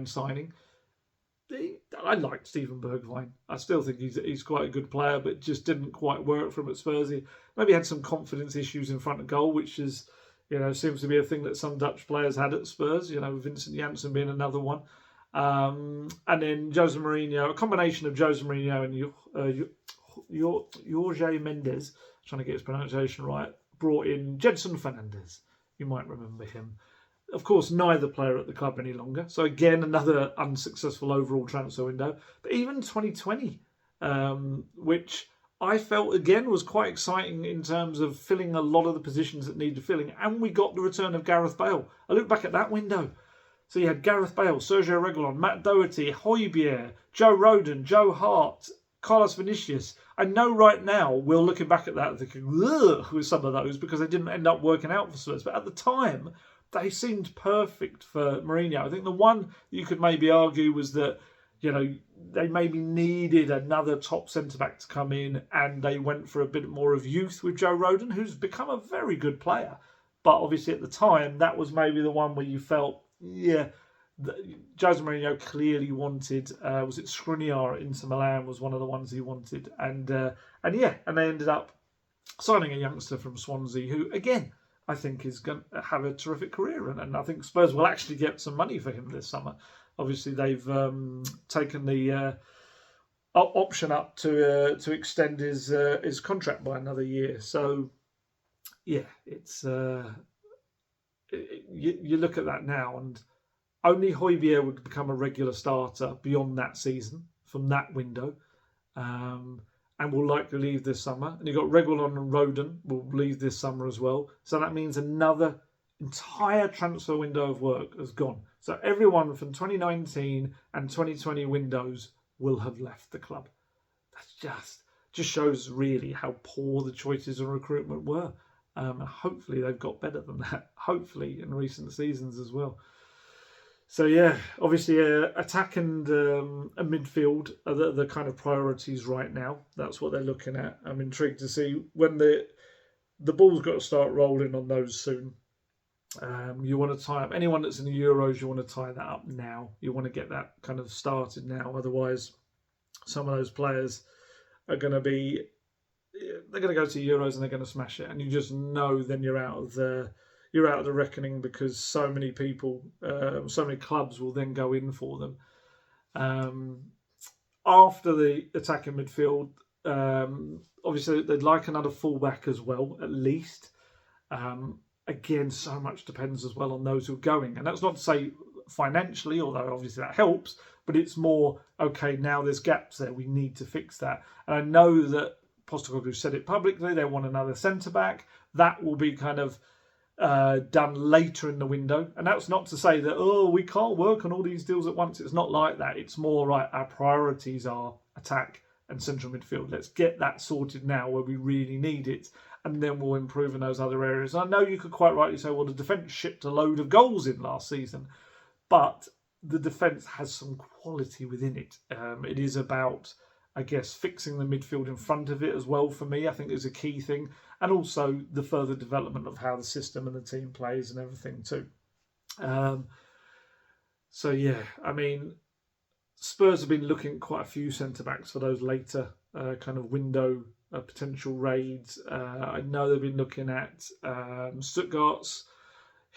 signing. I liked Steven Bergwijn. I still think he's quite a good player, but just didn't quite work for him at Spurs. He maybe had some confidence issues in front of goal, which is, seems to be a thing that some Dutch players had at Spurs. Vincent Janssen being another one. And then Jose Mourinho, a combination of Jose Mourinho and Jorge Mendes, trying to get his pronunciation right, brought in Gedson Fernandes. You might remember him. Of course, neither player at the club any longer. So again, another unsuccessful overall transfer window. But even 2020, which I felt again was quite exciting in terms of filling a lot of the positions that needed filling. And we got the return of Gareth Bale. I look back at that window. So you had Gareth Bale, Sergio Reguilon, Matt Doherty, Højbjerg, Joe Rodon, Joe Hart, Carlos Vinicius. I know right now we're looking back at that thinking, ugh, with some of those because they didn't end up working out for Spurs. But at the time, they seemed perfect for Mourinho. I think the one you could maybe argue was that, they maybe needed another top centre-back to come in, and they went for a bit more of youth with Joe Rodon, who's become a very good player. But obviously at the time, that was maybe the one where you felt, yeah, Jose Mourinho clearly wanted, was it Skriniar at Inter Milan was one of the ones he wanted. And they ended up signing a youngster from Swansea who, again, I think is going to have a terrific career. And I think Spurs will actually get some money for him this summer. Obviously, they've taken the option up to extend his contract by another year. So, yeah, it's... You look at that now, and only Højbjerg would become a regular starter beyond that season, from that window, and will likely leave this summer. And you've got Reguilon and Rodon will leave this summer as well. So that means another entire transfer window of work has gone. So everyone from 2019 and 2020 windows will have left the club. That's just shows really how poor the choices on recruitment were. Hopefully they've got better than that. Hopefully in recent seasons as well. So yeah, obviously attack and midfield are the kind of priorities right now. That's what they're looking at. I'm intrigued to see when the ball's got to start rolling on those soon. You want to tie up anyone that's in the Euros. You want to tie that up now. You want to get that kind of started now. Otherwise, some of those players are going to be. They're going to go to Euros and they're going to smash it, and you just know then you're out of the reckoning because so many people, so many clubs will then go in for them. After the attacking midfield, Obviously, they'd like another fullback as well, at least. Again, so much depends as well on those who are going. And that's not to say financially, although obviously that helps, but it's more, okay, now there's gaps there. We need to fix that. And I know that Postecoglou said it publicly. They want another centre-back. That will be kind of done later in the window. And that's not to say that, oh, we can't work on all these deals at once. It's not like that. It's more right, our priorities are attack and central midfield. Let's get that sorted now where we really need it. And then we'll improve in those other areas. I know you could quite rightly say, well, the defence shipped a load of goals in last season. But the defence has some quality within it. It is about, I guess, fixing the midfield in front of it as well for me. I think is a key thing. And also the further development of how the system and the team plays and everything too. So, yeah, I mean, Spurs have been looking at quite a few centre-backs for those later kind of window potential raids. I know they've been looking at Stuttgart's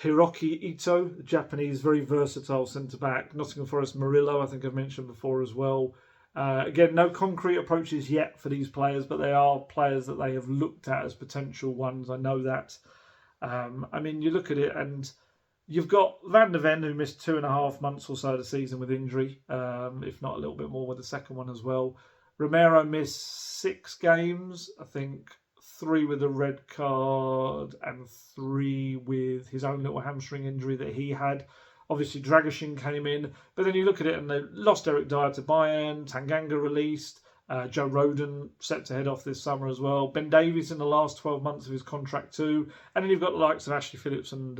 Hiroki Ito, the Japanese, very versatile centre-back. Nottingham Forest Murillo, I think I've mentioned before as well. Again, no concrete approaches yet for these players, but they are players that they have looked at as potential ones. I know that. I mean, you look at it and you've got Van der Ven, who missed 2.5 months or so of the season with injury, if not a little bit more with the second one as well. Romero missed 6 games, I think 3 with a red card and 3 with his own little hamstring injury that he had. Obviously, Dragoshin came in, but then you look at it and they lost Eric Dyer to Bayern, Tanganga released, Joe Rodon set to head off this summer as well, Ben Davies in the last 12 months of his contract too, and then you've got the likes of Ashley Phillips and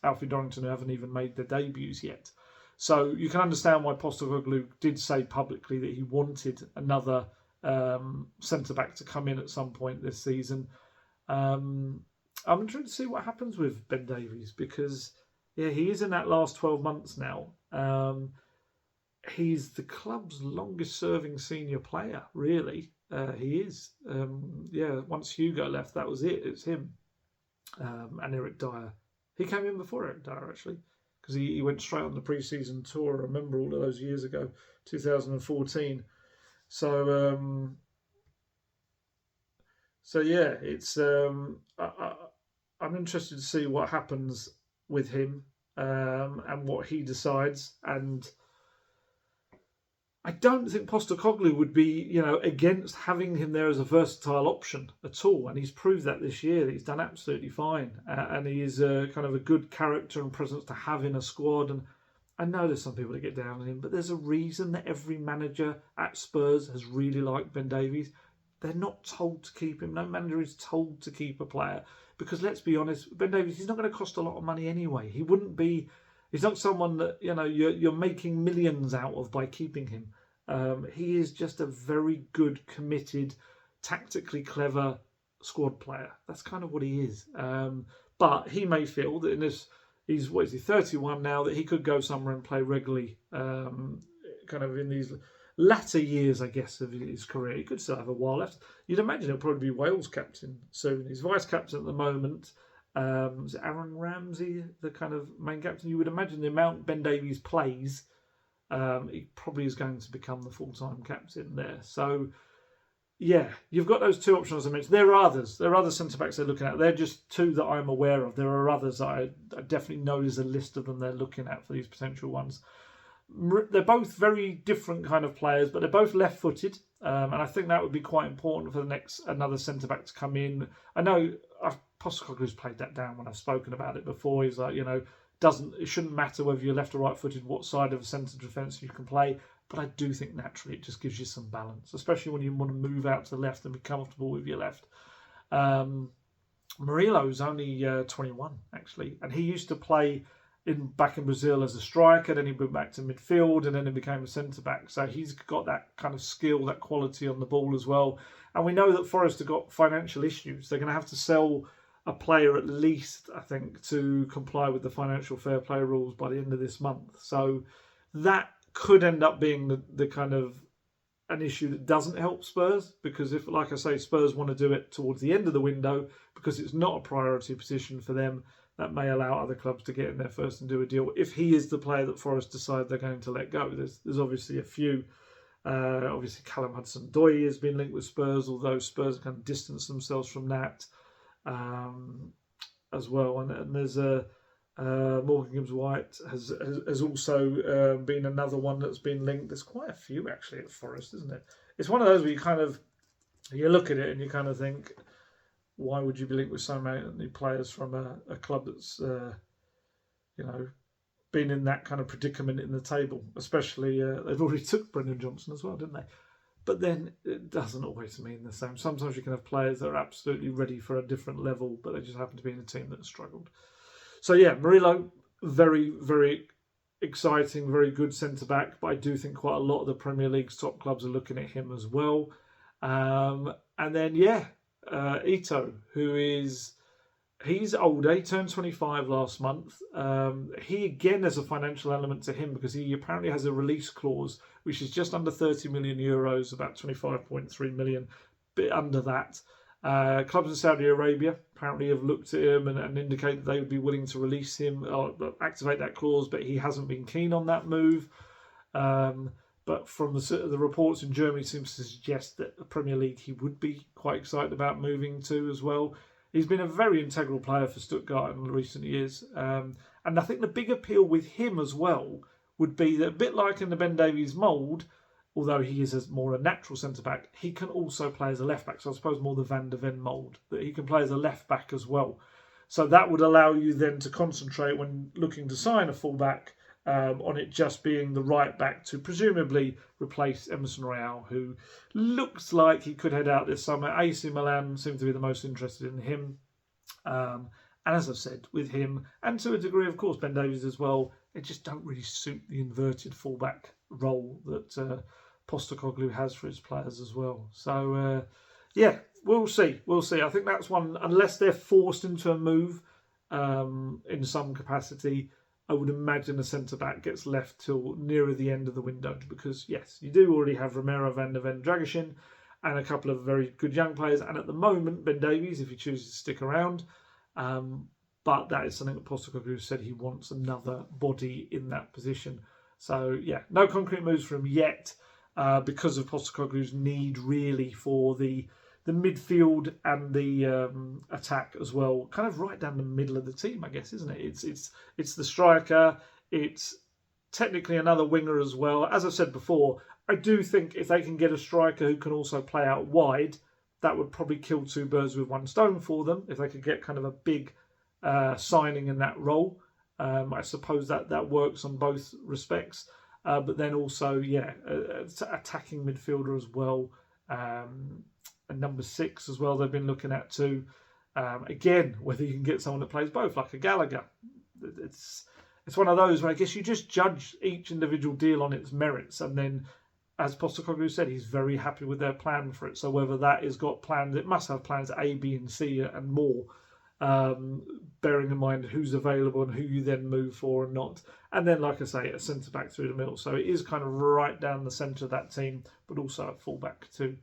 Alfie Dorrington who haven't even made their debuts yet. So you can understand why Postecoglou did say publicly that he wanted another centre-back to come in at some point this season. I'm intrigued to see what happens with Ben Davies because, yeah, he is in that last 12 months now. He's the club's longest-serving senior player, really. He is. Once Hugo left, that was it. It's him. And Eric Dyer. He came in before Eric Dyer, actually, because he went straight on the pre-season tour. I remember all of those years ago, 2014. So yeah, it's. I'm interested to see what happens with him and what he decides. And I don't think Postecoglou would be, against having him there as a versatile option at all. And he's proved that this year. He's done absolutely fine. And he is kind of a good character and presence to have in a squad. And I know there's some people that get down on him, but there's a reason that every manager at Spurs has really liked Ben Davies. They're not told to keep him. No manager is told to keep a player. Because let's be honest, Ben Davies, he's not going to cost a lot of money anyway. He wouldn't be... He's not someone that, you're making millions out of by keeping him. He is just a very good, committed, tactically clever squad player. That's kind of what he is. But he may feel that in this... He's 31 now, that he could go somewhere and play regularly, kind of in these latter years, I guess, of his career. He could still have a while left. You'd imagine he'll probably be Wales captain soon. He's vice captain at the moment. Is it Aaron Ramsey, the kind of main captain? You would imagine the amount Ben Davies plays, he probably is going to become the full-time captain there. So, yeah, you've got those 2 options I mentioned. There are others. There are other centre-backs they're looking at. They're just 2 that I'm aware of. There are others that I definitely know there's a list of them they're looking at for these potential ones. They're both very different kind of players, but they're both left-footed. And I think that would be quite important for another centre-back to come in. I know Postecoglou's played that down when I've spoken about it before. He's like, it shouldn't matter whether you're left or right-footed, what side of a centre defence you can play. But I do think naturally it just gives you some balance, especially when you want to move out to the left and be comfortable with your left. Murillo's only 21, actually, and he used to play back in Brazil as a striker, then he went back to midfield, and then he became a centre-back. So he's got that kind of skill, that quality on the ball as well. And we know that Forest have got financial issues. They're going to have to sell a player at least, I think, to comply with the financial fair play rules by the end of this month. So that could end up being the kind of an issue that doesn't help Spurs, because if, like I say, Spurs want to do it towards the end of the window because it's not a priority position for them, that may allow other clubs to get in there first and do a deal. If he is the player that Forest decide they're going to let go, there's obviously a few. Obviously, Callum Hudson-Odoi has been linked with Spurs, although Spurs kind of distanced themselves from that as well. And there's Morgan Gibbs-White has also been another one that's been linked. There's quite a few actually at Forest, isn't it? It's one of those where you look at it and you kind of think, why would you be linked with so many players from a club that's been in that kind of predicament in the table? Especially they've already took Brendan Johnson as well, didn't they? But then it doesn't always mean the same. Sometimes you can have players that are absolutely ready for a different level, but they just happen to be in a team that has struggled. So yeah, Murillo, very, very exciting, very good centre-back, but I do think quite a lot of the Premier League's top clubs are looking at him as well. And then, Ito, he's older. He turned 25 last month. He, again, has a financial element to him because he apparently has a release clause, which is just under 30 million euros, about 25.3 million, bit under that. Clubs in Saudi Arabia apparently have looked at him and indicated they would be willing to release him or activate that clause, but he hasn't been keen on that move. But from the reports in Germany seems to suggest that the Premier League he would be quite excited about moving to as well. He's been a very integral player for Stuttgart in recent years. And I think the big appeal with him as well would be that, a bit like in the Ben Davies mould, although he is more a natural centre-back, he can also play as a left-back. So I suppose more the Van der Ven mould, that he can play as a left-back as well. So that would allow you then to concentrate when looking to sign a full-back on it just being the right-back to presumably replace Emerson Royal, who looks like he could head out this summer. AC Milan seem to be the most interested in him. And as I've said, with him, and to a degree, of course, Ben Davies as well, they just don't really suit the inverted full-back role that Postecoglou has for his players as well. So, we'll see. We'll see. I think that's one, unless they're forced into a move in some capacity, I would imagine a centre-back gets left till nearer the end of the window because, yes, you do already have Romero, Van der Ven, Dragusin and a couple of very good young players. And at the moment, Ben Davies, if he chooses to stick around. But that is something that Postecoglou said he wants another body in that position. So, no concrete moves for him yet because of Postecoglou's need really for the midfield and the attack as well. Kind of right down the middle of the team, I guess, isn't it? It's the striker. It's technically another winger as well. As I've said before, I do think if they can get a striker who can also play out wide, that would probably kill two birds with one stone for them. If they could get kind of a big signing in that role. I suppose that works on both respects. But then also, attacking midfielder as well. And number 6 as well, they've been looking at too. Again, whether you can get someone that plays both, like a Gallagher. It's one of those where I guess you just judge each individual deal on its merits. And then, as Postecoglou said, he's very happy with their plan for it. So whether that has got plans, it must have plans A, B and C and more. Bearing in mind who's available and who you then move for and not. And then, like I say, a centre-back through the middle. So it is kind of right down the centre of that team, but also a full-back too.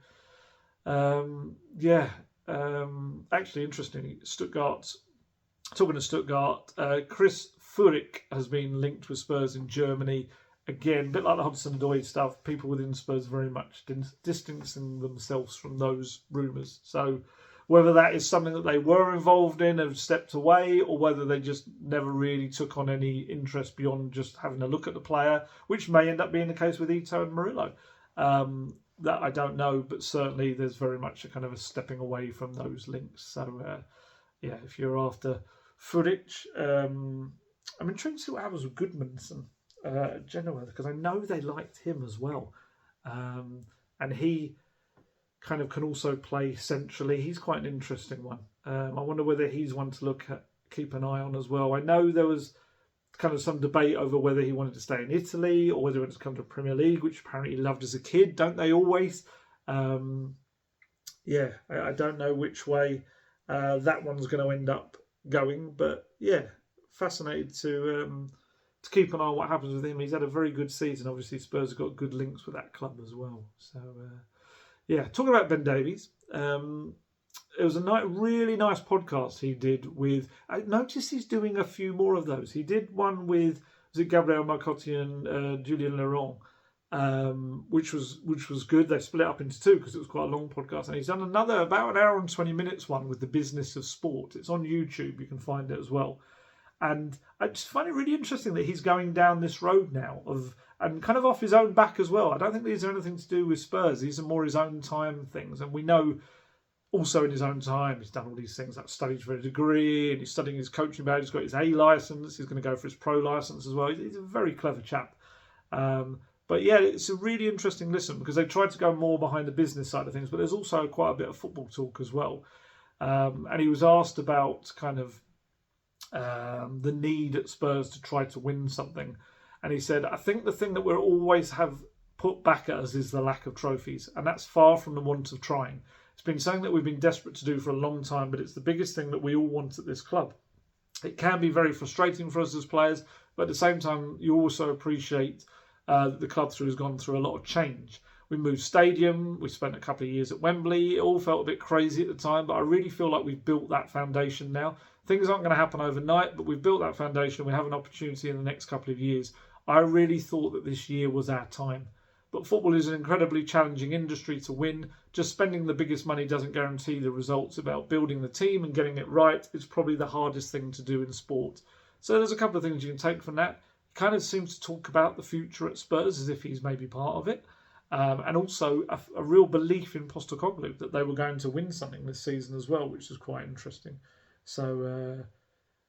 Actually, interestingly, talking to Stuttgart, Chris Führich has been linked with Spurs in Germany. Again, a bit like the Hudson-Odoi stuff, people within Spurs very much distancing themselves from those rumours. So whether that is something that they were involved in, have stepped away, or whether they just never really took on any interest beyond just having a look at the player, which may end up being the case with Ito and Murillo. That I don't know, but certainly there's very much a kind of a stepping away from those links. So, if you're after Führich, I'm intrigued to see what happens with Goodmanson at Genoa, because I know they liked him as well. And he kind of can also play centrally. He's quite an interesting one. I wonder whether he's one to keep an eye on as well. I know there was kind of some debate over whether he wanted to stay in Italy or whether he wanted to come to Premier League, which apparently he loved as a kid. Don't they always? I don't know which way that one's going to end up going, but fascinated to keep an eye on what happens with him. He's had a very good season. Obviously, Spurs have got good links with that club as well. So, talking about Ben Davies, it was a really nice podcast he did with. I noticed he's doing a few more of those. He did one with Gabriel Marcotti and Julien Laurent which was good. They split up into two because it was quite a long podcast, and he's done another about an hour and 20 minutes one with the business of sport. It's on YouTube. You can find it as well. And I just find it really interesting that he's going down this road now and kind of off his own back as well. I don't think these are anything to do with Spurs. These are more his own time things. And we know also in his own time, he's done all these things, like studied for a degree, and he's studying his coaching badge. He's got his A license. He's going to go for his pro license as well. He's a very clever chap. But yeah, it's a really interesting listen because they tried to go more behind the business side of things, but there's also quite a bit of football talk as well. And he was asked about kind of the need at Spurs to try to win something. And he said, I think the thing that we'll always have put back at us is the lack of trophies. And that's far from the want of trying. It's been something that we've been desperate to do for a long time, but it's the biggest thing that we all want at this club. It can be very frustrating for us as players, but at the same time, you also appreciate that the club has gone through a lot of change. We moved stadium, we spent a couple of years at Wembley. It all felt a bit crazy at the time, but I really feel like we've built that foundation now. Things aren't going to happen overnight, but we've built that foundation. We have an opportunity in the next couple of years. I really thought that this year was our time. But football is an incredibly challenging industry to win. Just spending the biggest money doesn't guarantee the results. About building the team and getting it right is probably the hardest thing to do in sport. So there's a couple of things you can take from that. He kind of seems to talk about the future at Spurs as if he's maybe part of it. And also a real belief in Postecoglou that they were going to win something this season as well, which is quite interesting. So,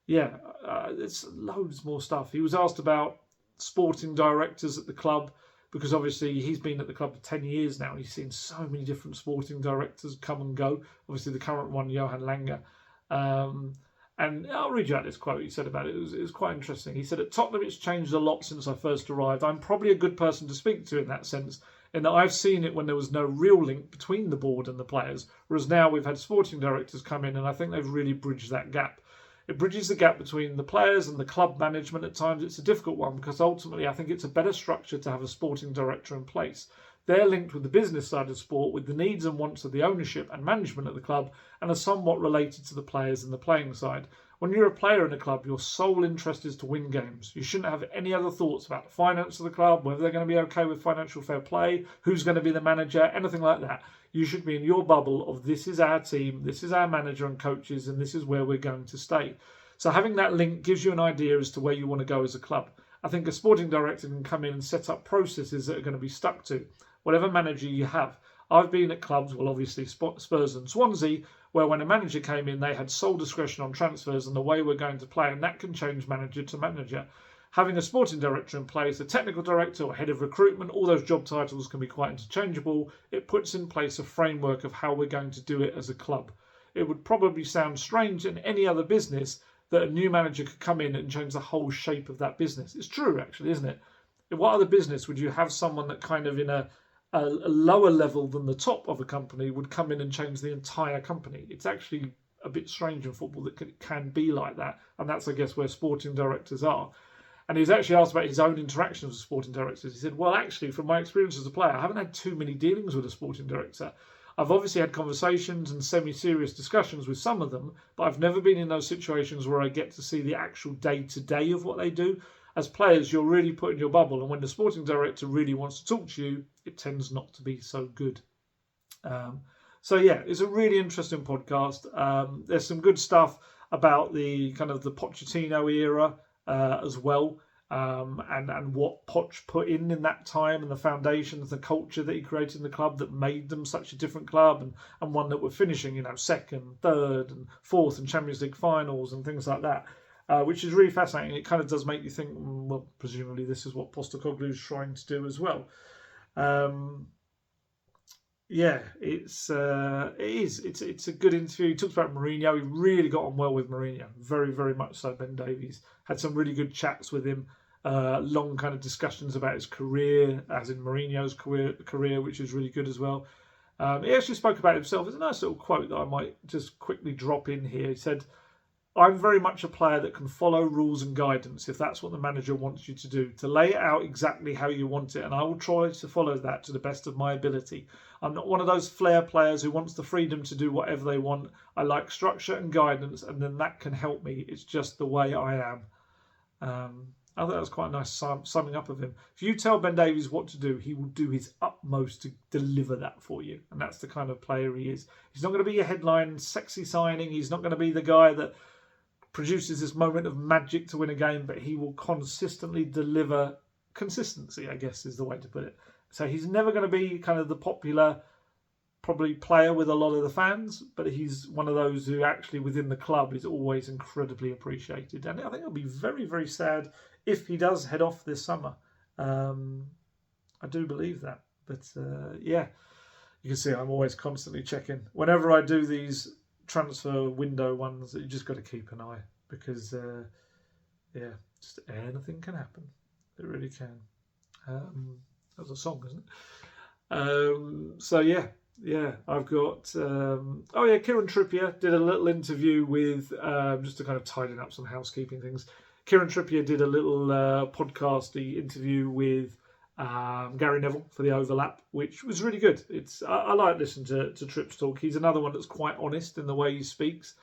it's loads more stuff. He was asked about sporting directors at the club because obviously he's been at the club for 10 years now. He's seen so many different sporting directors come and go. Obviously the current one, Johan Lange. And I'll read you out this quote he said about it. It was quite interesting. He said, at Tottenham, it's changed a lot since I first arrived. I'm probably a good person to speak to in that sense, in that I've seen it when there was no real link between the board and the players, whereas now we've had sporting directors come in, and I think they've really bridged that gap. It bridges the gap between the players and the club management at times. It's a difficult one because ultimately I think it's a better structure to have a sporting director in place. They're linked with the business side of sport, with the needs and wants of the ownership and management of the club, and are somewhat related to the players and the playing side. When you're a player in a club, your sole interest is to win games. You shouldn't have any other thoughts about the finance of the club, whether they're going to be okay with financial fair play, who's going to be the manager, anything like that. You should be in your bubble of this is our team, this is our manager and coaches, and this is where we're going to stay. So having that link gives you an idea as to where you want to go as a club. I think a sporting director can come in and set up processes that are going to be stuck to whatever manager you have. I've been at clubs, well obviously Spurs and Swansea, where when a manager came in, they had sole discretion on transfers and the way we're going to play, and that can change manager to manager. Having a sporting director in place, a technical director or head of recruitment, all those job titles can be quite interchangeable. It puts in place a framework of how we're going to do it as a club. It would probably sound strange in any other business that a new manager could come in and change the whole shape of that business. It's true, actually, isn't it? In what other business would you have someone that kind of in a lower level than the top of a company would come in and change the entire company? It's actually a bit strange in football that it can be like that. And that's, I guess, where sporting directors are. And he's actually asked about his own interactions with sporting directors. He said, well, actually, from my experience as a player, I haven't had too many dealings with a sporting director. I've obviously had conversations and semi-serious discussions with some of them, but I've never been in those situations where I get to see the actual day-to-day of what they do. As players, you're really put in your bubble, and when the sporting director really wants to talk to you, it tends not to be so good. It's a really interesting podcast. There's some good stuff about the kind of the Pochettino era as well, and what Poch put in that time, and the foundations, the culture that he created in the club that made them such a different club, and one that were finishing, second, third, and fourth in Champions League finals and things like that. Which is really fascinating. It kind of does make you think, well, presumably this is what Postecoglou is trying to do as well. It's a good interview. He talks about Mourinho. He really got on well with Mourinho, very, very much so. Ben Davies had some really good chats with him, long kind of discussions about his career, as in Mourinho's career, which is really good as well. He actually spoke about himself. There's a nice little quote that I might just quickly drop in here. He said, I'm very much a player that can follow rules and guidance if that's what the manager wants you to do, to lay it out exactly how you want it, and I will try to follow that to the best of my ability. I'm not one of those flair players who wants the freedom to do whatever they want. I like structure and guidance, and then that can help me. It's just the way I am. I thought that was quite a nice summing up of him. If you tell Ben Davies what to do, he will do his utmost to deliver that for you. And that's the kind of player he is. He's not going to be a headline sexy signing. He's not going to be the guy that produces this moment of magic to win a game, but he will consistently deliver. Consistency, I guess, is the way to put it. So he's never going to be kind of the popular, probably player with a lot of the fans, but he's one of those who actually within the club is always incredibly appreciated. And I think it'll be very, very sad if he does head off this summer. I do believe that. But yeah, you can see I'm always constantly checking. Whenever I do these transfer window ones, you just got to keep an eye because, yeah, just anything can happen. It really can. That was a song, isn't it? So yeah, I've got. Kieran Trippier did a little interview with just to kind of tidying up some housekeeping things. Kieran Trippier did a little podcasty interview with Gary Neville for the Overlap, which was really good. I like listening to Trips talk. He's another one that's quite honest in the way he speaks,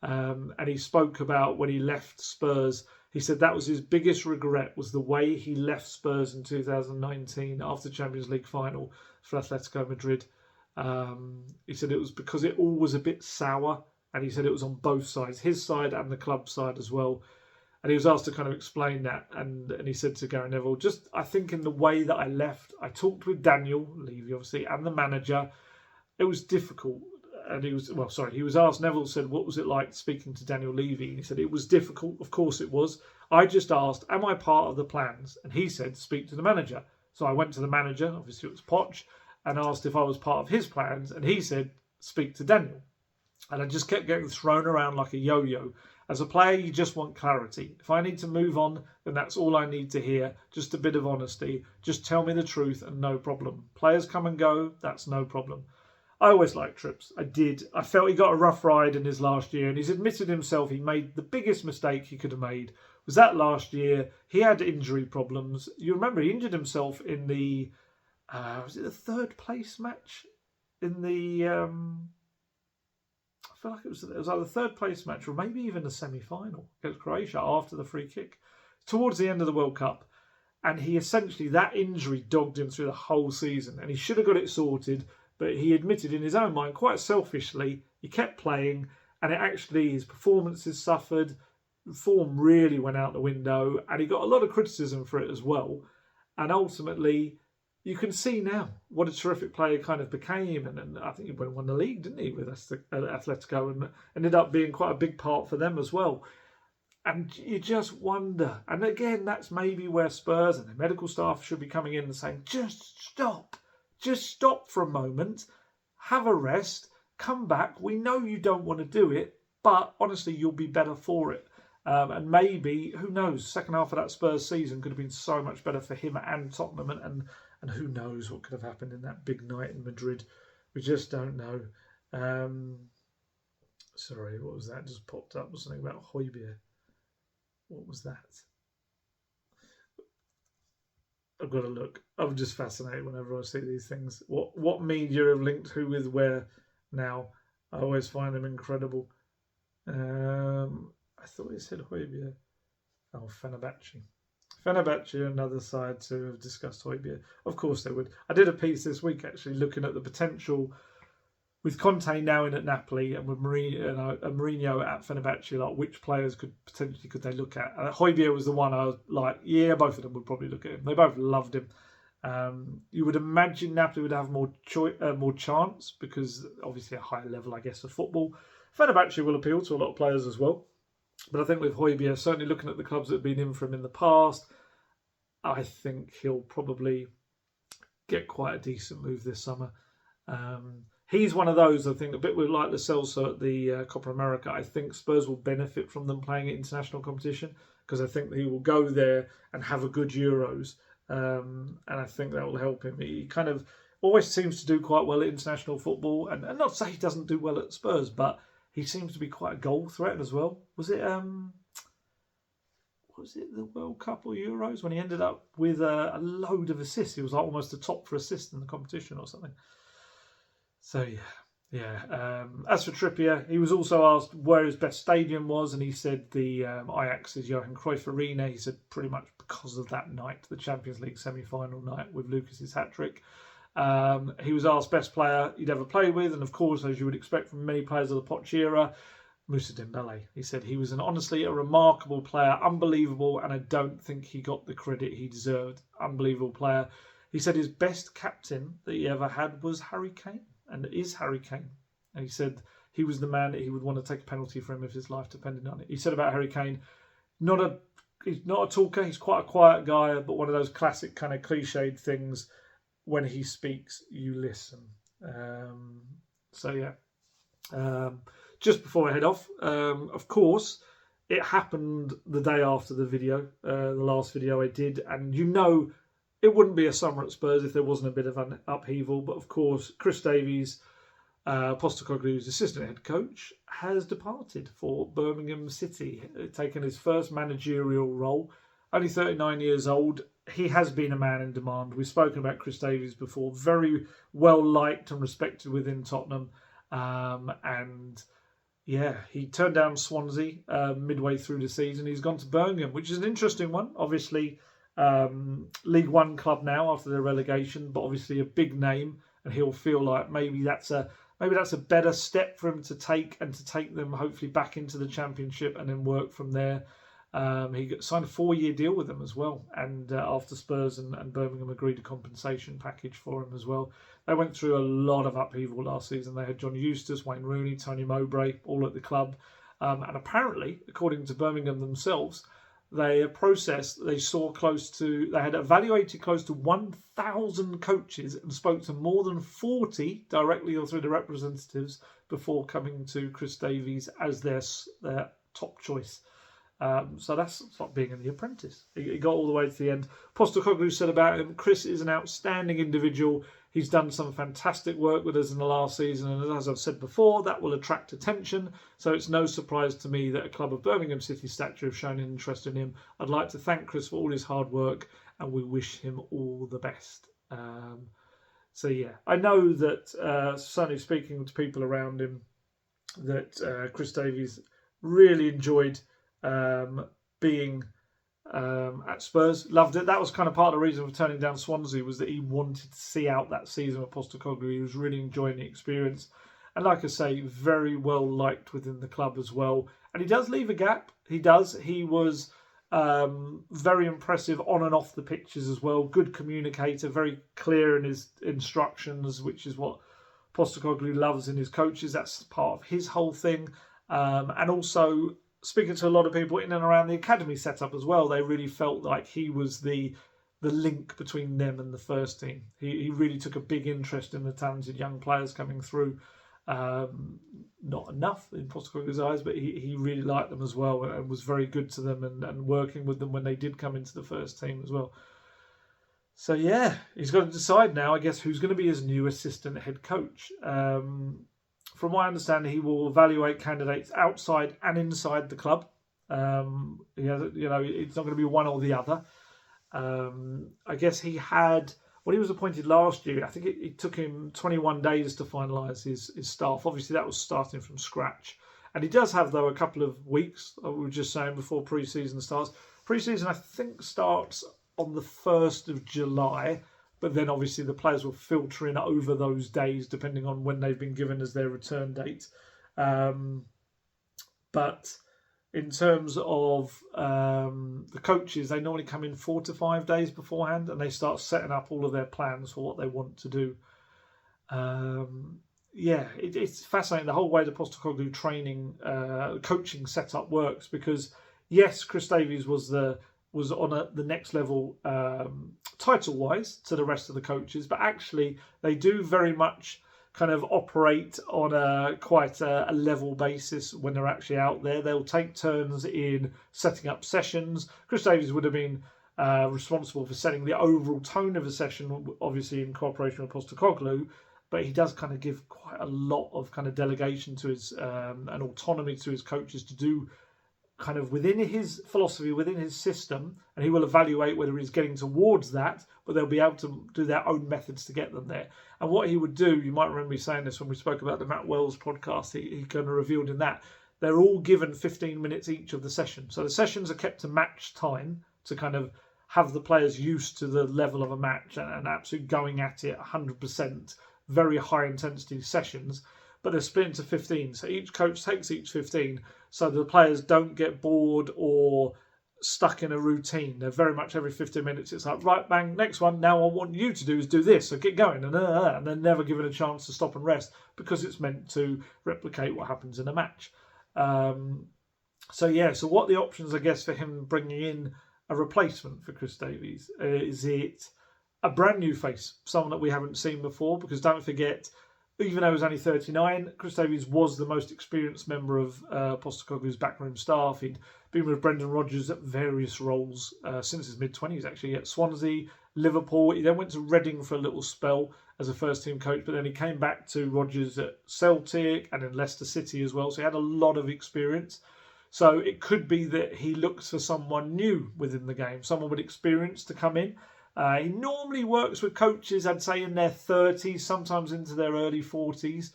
and he spoke about when he left Spurs. He said that was his biggest regret, was the way he left Spurs in 2019 after the Champions League final for Atletico Madrid. He said it was because it all was a bit sour, and he said it was on both sides, his side and the club side as well. And he was asked to kind of explain that, and he said to Gary Neville, I think in the way that I left, I talked with Daniel Levy, obviously, and the manager. It was difficult. And he was asked, Neville said, what was it like speaking to Daniel Levy? And he said, it was difficult. Of course it was. I just asked, am I part of the plans? And he said, speak to the manager. So I went to the manager, obviously it was Poch, and asked if I was part of his plans. And he said, speak to Daniel. And I just kept getting thrown around like a yo-yo. As a player, you just want clarity. If I need to move on, then that's all I need to hear. Just a bit of honesty. Just tell me the truth and no problem. Players come and go. That's no problem. I always liked Trips. I did. I felt he got a rough ride in his last year, and he's admitted himself he made the biggest mistake he could have made. Was that last year? He had injury problems. You remember he injured himself in the was it the third place match in the I feel like it was either the third place match or maybe even the semi-final against Croatia after the free kick towards the end of the World Cup. And he essentially, that injury dogged him through the whole season, and he should have got it sorted. But he admitted in his own mind, quite selfishly, he kept playing, and his performances suffered. Form really went out the window, and he got a lot of criticism for it as well. And ultimately, you can see now what a terrific player kind of became. And I think he won the league, didn't he, with Atletico, and ended up being quite a big part for them as well. And you just wonder. And again, that's maybe where Spurs and the medical staff should be coming in and saying, just stop. Just stop for a moment, have a rest, come back. We know you don't want to do it, but honestly, you'll be better for it. And maybe, who knows, second half of that Spurs season could have been so much better for him and Tottenham. And who knows what could have happened in that big night in Madrid. We just don't know. Sorry, what was that? Just popped up. Was something about Højbjerg. What was that? I've got to look. I'm just fascinated whenever I see these things. What media have linked who with where now? I always find them incredible. I thought it said Højbjerg. Oh, Fenerbahce. Fenerbahce, another side to have discussed Højbjerg. Of course they would. I did a piece this week actually looking at the potential with Conte now in at Napoli and with Mourinho at Fenerbahce, like which players could they look at? Højbjerg was the one I was like, yeah, both of them would probably look at him. They both loved him. You would imagine Napoli would have more chance because obviously a higher level, I guess, of football. Fenerbahce will appeal to a lot of players as well. But I think with Højbjerg, certainly looking at the clubs that have been in for him in the past, I think he'll probably get quite a decent move this summer. He's one of those, I think, a bit like Lo Celso at the Copa America. I think Spurs will benefit from them playing at international competition because I think he will go there and have a good Euros. And I think that will help him. He kind of always seems to do quite well at international football. And not to say he doesn't do well at Spurs, but he seems to be quite a goal threat as well. Was it the World Cup or Euros when he ended up with a load of assists? He was like almost the top for assists in the competition or something. So, yeah, Yeah. As for Trippier, he was also asked where his best stadium was, and he said the Ajax's Johan Cruyff Arena. He said pretty much because of that night, the Champions League semi-final night with Lucas's hat-trick. He was asked best player he'd ever played with, and of course, as you would expect from many players of the Poch era, Moussa Dembele. He said he was honestly a remarkable player, unbelievable, and I don't think he got the credit he deserved. Unbelievable player. He said his best captain that he ever had was Harry Kane. And it is Harry Kane. And he said he was the man that he would want to take a penalty for him if his life depended on it. He said about Harry Kane, he's not a talker, he's quite a quiet guy, but one of those classic kind of cliched things, when he speaks, you listen. Just before I head off, of course, it happened the day after the video, the last video I did, and it wouldn't be a summer at Spurs if there wasn't a bit of an upheaval. But of course, Chris Davies, Postecoglou's assistant head coach, has departed for Birmingham City, taking his first managerial role. Only 39 years old. He has been a man in demand. We've spoken about Chris Davies before. Very well liked and respected within Tottenham. He turned down Swansea midway through the season. He's gone to Birmingham, which is an interesting one. Obviously, League One club now after their relegation, but obviously a big name, and he'll feel like maybe that's a better step for him to take them hopefully back into the Championship and then work from there. He signed a 4-year deal with them as well, and after Spurs and Birmingham agreed a compensation package for him as well. They went through a lot of upheaval last season. They had John Eustace, Wayne Rooney, Tony Mowbray all at the club, and apparently, according to Birmingham themselves, they had evaluated close to 1,000 coaches and spoke to more than 40 directly or through the representatives before coming to Chris Davies as their top choice. So that's like being in The Apprentice. He got all the way to the end. Postecoglou said about him, Chris is an outstanding individual. He's done some fantastic work with us in the last season, and as I've said before, that will attract attention. So it's no surprise to me that a club of Birmingham City stature have shown an interest in him. I'd like to thank Chris for all his hard work, and we wish him all the best. I know that certainly speaking to people around him, that Chris Davies really enjoyed being at Spurs. Loved it. That was kind of part of the reason for turning down Swansea, was that he wanted to see out that season with Postecoglou. He was really enjoying the experience, and like I say, very well liked within the club as well. And he does leave a gap. He does. He was very impressive on and off the pitches as well. Good communicator, very clear in his instructions, which is what Postecoglou loves in his coaches. That's part of his whole thing. And also, speaking to a lot of people in and around the academy setup as well, they really felt like he was the link between them and the first team. He really took a big interest in the talented young players coming through. Not enough in Postecoglou's eyes, but he really liked them as well and was very good to them and working with them when they did come into the first team as well. So yeah, he's got to decide now, I guess, who's going to be his new assistant head coach. From what I understand, he will evaluate candidates outside and inside the club. It's not going to be one or the other. I guess he was appointed last year, I think it took him 21 days to finalise his staff. Obviously, that was starting from scratch. And he does have, though, a couple of weeks, we were just saying, before pre-season starts. Pre-season, I think, starts on the 1st of July. But then obviously the players will filter in over those days depending on when they've been given as their return date. But in terms of the coaches, they normally come in 4 to 5 days beforehand and they start setting up all of their plans for what they want to do. It's fascinating the whole way the Postecoglou coaching setup works, because yes, Chris Davies was on the next level title-wise to the rest of the coaches, but actually they do very much kind of operate on quite a level basis when they're actually out there. They'll take turns in setting up sessions. Chris Davies would have been responsible for setting the overall tone of a session, obviously in cooperation with Postecoglou, but he does kind of give quite a lot of kind of delegation to his and autonomy to his coaches to do kind of within his philosophy, within his system, and he will evaluate whether he's getting towards that, but they'll be able to do their own methods to get them there. And what he would do, you might remember me saying this when we spoke about the Matt Wells podcast, he kind of revealed in that, they're all given 15 minutes each of the session. So the sessions are kept to match time to kind of have the players used to the level of a match and absolutely going at it 100%, very high intensity sessions. But they're split into 15. So each coach takes each 15 so the players don't get bored or stuck in a routine. They're very much every 15 minutes. It's like, right, bang, next one. Now I want you to do is do this. So get going. And they're never given a chance to stop and rest because it's meant to replicate what happens in a match. So what are the options, I guess, for him bringing in a replacement for Chris Davies? Is it a brand new face, someone that we haven't seen before? Because don't forget, even though he was only 39, Chris Davies was the most experienced member of Postecoglou's backroom staff. He'd been with Brendan Rodgers at various roles since his mid-20s, actually, at Swansea, Liverpool. He then went to Reading for a little spell as a first-team coach, but then he came back to Rodgers at Celtic and in Leicester City as well. So he had a lot of experience. So it could be that he looks for someone new within the game, someone with experience to come in. He normally works with coaches, I'd say, in their 30s, sometimes into their early 40s.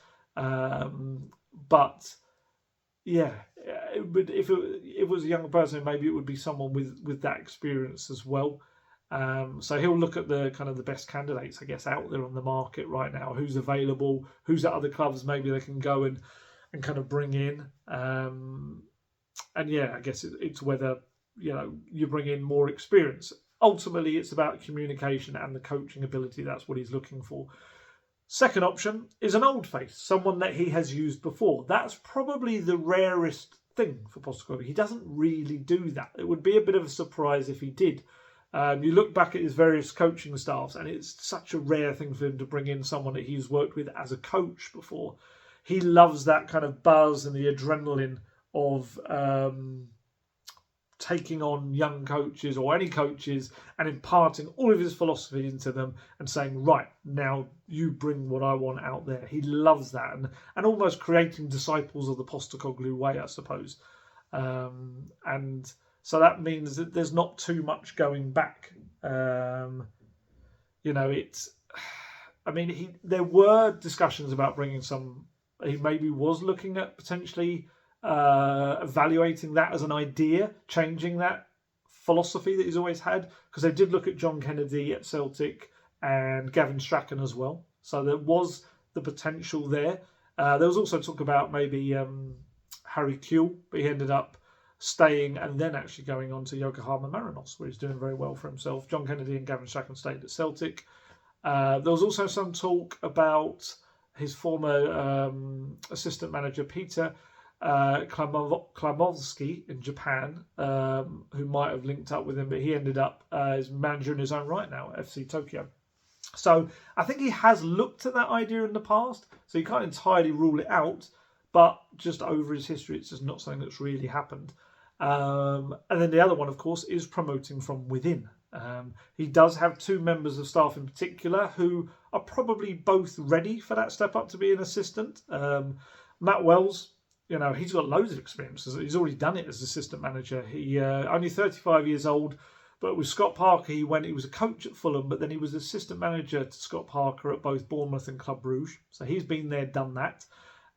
But yeah, if it was a younger person, maybe it would be someone with that experience as well. So he'll look at the kind of the best candidates, I guess, out there on the market right now. Who's available? Who's at other clubs? Maybe they can go and kind of bring in. And yeah, I guess it's whether you bring in more experience. Ultimately, it's about communication and the coaching ability. That's what he's looking for. Second option is an old face, someone that he has used before. That's probably the rarest thing for Postecoglou. He doesn't really do that. It would be a bit of a surprise if he did. You look back at his various coaching staffs, and it's such a rare thing for him to bring in someone that he's worked with as a coach before. He loves that kind of buzz and the adrenaline of taking on young coaches or any coaches and imparting all of his philosophy into them and saying, right, now you bring what I want out there. He loves that and almost creating disciples of the Postecoglou way, I suppose. And so that means that there's not too much going back. There were discussions about bringing he maybe was looking at potentially evaluating that as an idea, changing that philosophy that he's always had, because they did look at John Kennedy at Celtic and Gavin Strachan as well. So there was the potential there. There was also talk about maybe Harry Kewell, but he ended up staying and then actually going on to Yokohama Marinos, where he's doing very well for himself. John Kennedy and Gavin Strachan stayed at Celtic. There was also some talk about his former assistant manager, Peter Klamovsky in Japan, who might have linked up with him, but he ended up as manager in his own right now at FC Tokyo. So I think he has looked at that idea in the past, so you can't entirely rule it out, but just over his history, it's just not something that's really happened. And then the other one, of course, is promoting from within. He does have two members of staff in particular who are probably both ready for that step up to be an assistant. Matt Wells, he's got loads of experience. He's already done it as assistant manager. He only 35 years old, but with Scott Parker, he was a coach at Fulham, but then he was assistant manager to Scott Parker at both Bournemouth and Club Brugge. So he's been there, done that.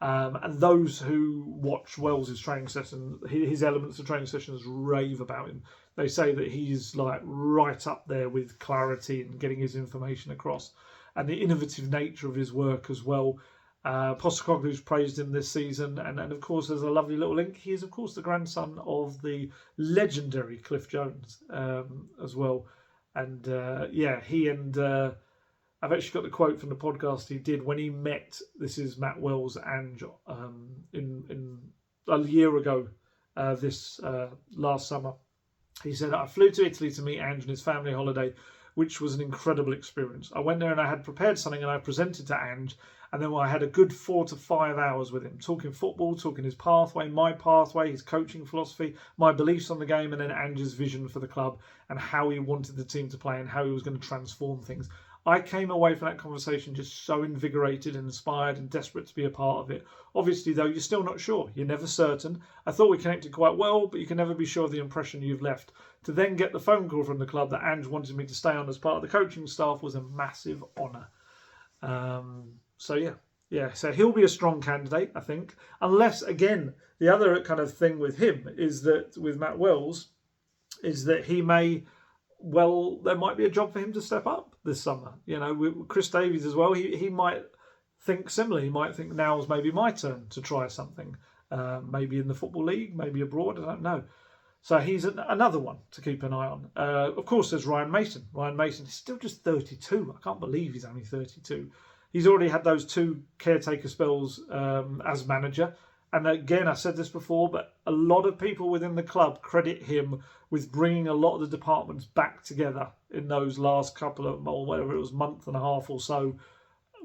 And those who watch Wells' training session, his elements of training sessions rave about him. They say that he's like right up there with clarity and getting his information across, and the innovative nature of his work as well. Postecoglou's praised him this season, and of course there's a lovely little link. He is of course the grandson of the legendary Cliff Jones as well, and he and I've actually got the quote from the podcast he did when he met. This is Matt Wells and in a year ago, this last summer. He said, "I flew to Italy to meet Ange on his family holiday, which was an incredible experience. I went there and I had prepared something and I presented to Ange, and then I had a good 4 to 5 hours with him, talking football, talking his pathway, my pathway, his coaching philosophy, my beliefs on the game, and then Ange's vision for the club and how he wanted the team to play and how he was going to transform things. I came away from that conversation just so invigorated and inspired and desperate to be a part of it. Obviously, though, you're still not sure. You're never certain. I thought we connected quite well, but you can never be sure of the impression you've left. To then get the phone call from the club that Ange wanted me to stay on as part of the coaching staff was a massive honour. So he'll be a strong candidate, I think. Unless, again, the other kind of thing with him is that, with Matt Wells, is that he may... Well, there might be a job for him to step up this summer. You know, with Chris Davies as well, he might think similarly. He might think now's maybe my turn to try something. Maybe in the Football League, maybe abroad, I don't know. So he's another one to keep an eye on. Of course, there's Ryan Mason. Ryan Mason is still just 32. I can't believe he's only 32. He's already had those 2 caretaker spells as manager. And again, I said this before, but a lot of people within the club credit him with bringing a lot of the departments back together in those last couple of, or whatever it was, month and a half or so,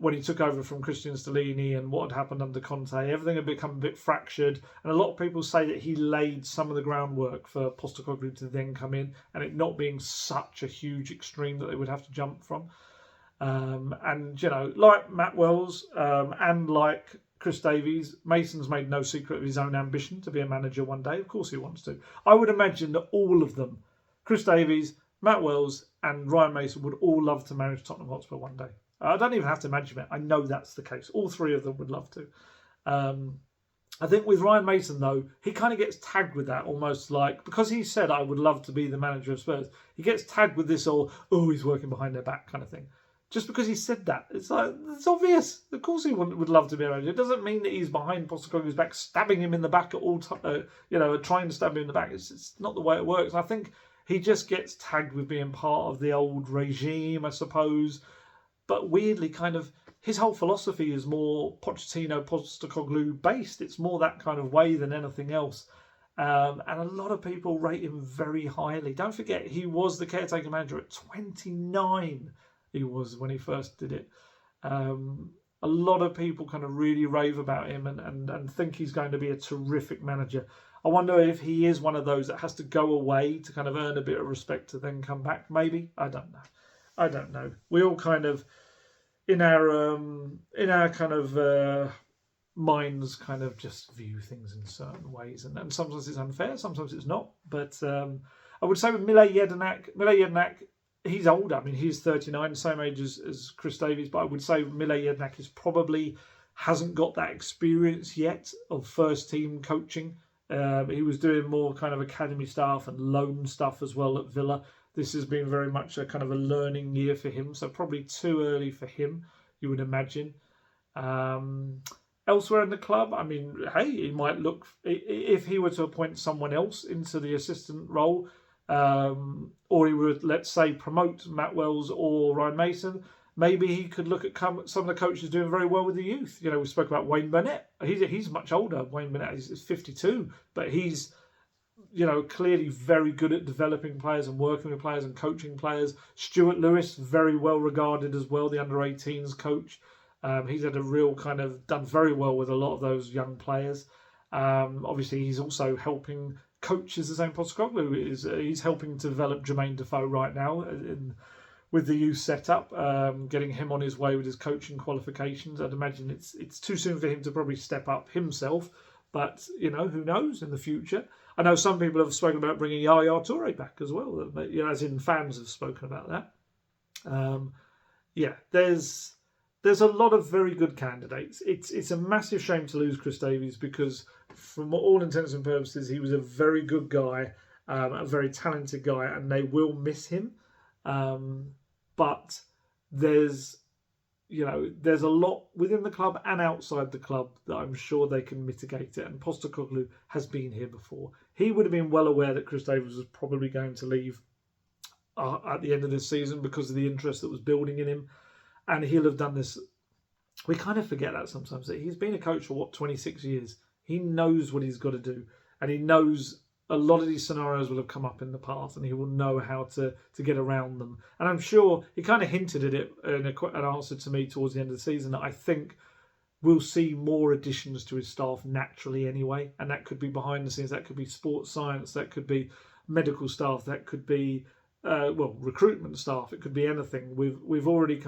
when he took over from Christian Stellini and what had happened under Conte. Everything had become a bit fractured. And a lot of people say that he laid some of the groundwork for Postecoglou to then come in, and it not being such a huge extreme that they would have to jump from. And, you know, like Matt Wells and like Chris Davies, Mason's made no secret of his own ambition to be a manager one day. Of course he wants to. I would imagine that all of them, Chris Davies, Matt Wells and Ryan Mason, would all love to manage Tottenham Hotspur one day. I don't even have to imagine it. I know that's the case. All 3 of them would love to. I think with Ryan Mason, though, he kind of gets tagged with that almost like, because he said, I would love to be the manager of Spurs, he gets tagged with this all, oh, he's working behind their back kind of thing. Just because he said that, it's like, it's obvious. Of course he would love to be a manager. It doesn't mean that he's behind Postecoglou's back, stabbing him in the back at all time, trying to stab him in the back. It's not the way it works. I think he just gets tagged with being part of the old regime, I suppose. But weirdly, kind of, his whole philosophy is more Pochettino-Postecoglou based. It's more that kind of way than anything else. And a lot of people rate him very highly. Don't forget, he was the caretaker manager at 29. He was when he first did it. A lot of people kind of really rave about him and think he's going to be a terrific manager. I wonder if he is one of those that has to go away to kind of earn a bit of respect to then come back. Maybe. I don't know. We all kind of in our kind of minds kind of just view things in certain ways, and sometimes it's unfair, sometimes it's not. But I would say with Mile Jedinak, he's older. I mean, he's 39, same age as Chris Davies, but I would say Mile Jedinak is probably hasn't got that experience yet of first team coaching. He was doing more kind of academy stuff and loan stuff as well at Villa. This has been very much a kind of a learning year for him, so probably too early for him, you would imagine. Elsewhere in the club, I mean, hey, he might look, if he were to appoint someone else into the assistant role, or he would, let's say, promote Matt Wells or Ryan Mason, maybe he could look at some of the coaches doing very well with the youth. You know, we spoke about Wayne Burnett. He's much older. Wayne Burnett is 52, but he's, you know, clearly very good at developing players and working with players and coaching players. Stuart Lewis, very well regarded as well, the under-18s coach. He's had a real kind of done very well with a lot of those young players. Obviously, he's also helping coaches the same Postecoglou. He's helping to develop Jermaine Defoe right now with the youth setup, getting him on his way with his coaching qualifications. I'd imagine it's too soon for him to probably step up himself, but you know, who knows in the future. I know some people have spoken about bringing Yaya Toure back as well, you know, as in fans have spoken about that. There's a lot of very good candidates. It's a massive shame to lose Chris Davies because, from all intents and purposes, he was a very good guy, a very talented guy, and they will miss him. But there's a lot within the club and outside the club that I'm sure they can mitigate it. And Postecoglou has been here before. He would have been well aware that Chris Davies was probably going to leave at the end of this season because of the interest that was building in him. And he'll have done this. We kind of forget that sometimes, that he's been a coach for 26 years. He knows what he's got to do. And he knows a lot of these scenarios will have come up in the past and he will know how to get around them. And I'm sure he kind of hinted at it in an answer to me towards the end of the season that I think we'll see more additions to his staff naturally anyway. And that could be behind the scenes. That could be sports science. That could be medical staff. That could be recruitment staff. It could be anything. We've already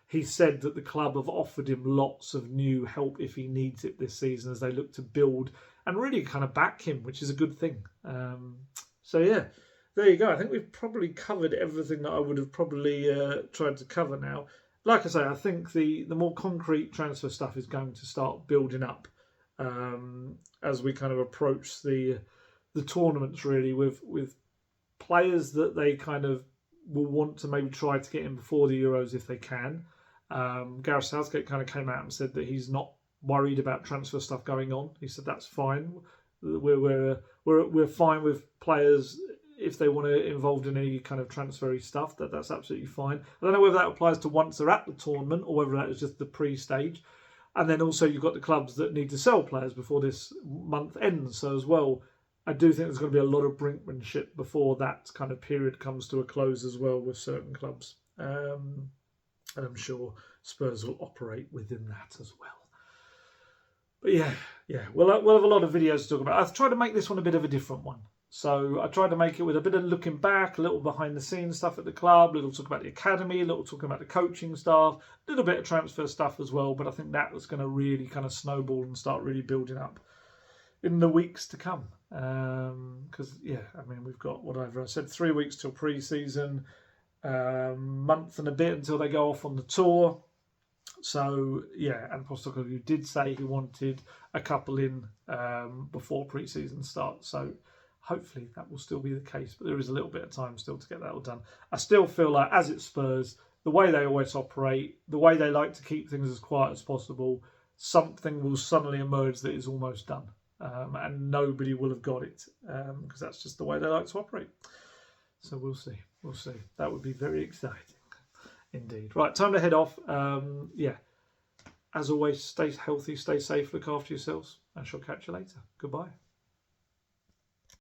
he said that the club have offered him lots of new help if he needs it this season as they look to build and really kind of back him, which is a good thing. So yeah, there you go. I think we've probably covered everything that I would have probably tried to cover now. Like I say, I think the more concrete transfer stuff is going to start building up as we kind of approach the tournaments, really, with players that they kind of will want to maybe try to get in before the Euros if they can. Gareth Southgate kind of came out and said that he's not worried about transfer stuff going on. He said that's fine. We're fine with players if they want to involved in any kind of transfery stuff. That's absolutely fine. I don't know whether that applies to once they're at the tournament or whether that is just the pre-stage. And then also you've got the clubs that need to sell players before this month ends. So as well, I do think there's going to be a lot of brinkmanship before that kind of period comes to a close as well with certain clubs. And I'm sure Spurs will operate within that as well. But yeah, we'll have a lot of videos to talk about. I've tried to make this one a bit of a different one. So I tried to make it with a bit of looking back, a little behind the scenes stuff at the club, a little talk about the academy, a little talking about the coaching staff, a little bit of transfer stuff as well. But I think that was going to really kind of snowball and start really building up in the weeks to come. Because, we've got, whatever I said, 3 weeks till pre-season, month and a bit until they go off on the tour. So, and Postecoglou did say he wanted a couple in before pre-season starts. So hopefully that will still be the case. But there is a little bit of time still to get that all done. I still feel like, as it's Spurs, the way they always operate, the way they like to keep things as quiet as possible, something will suddenly emerge that is almost done. And nobody will have got it because that's just the way they like to operate. So we'll see. That would be very exciting indeed. Right, time to head off. As always, stay healthy, stay safe, look after yourselves, and shall catch you later. Goodbye.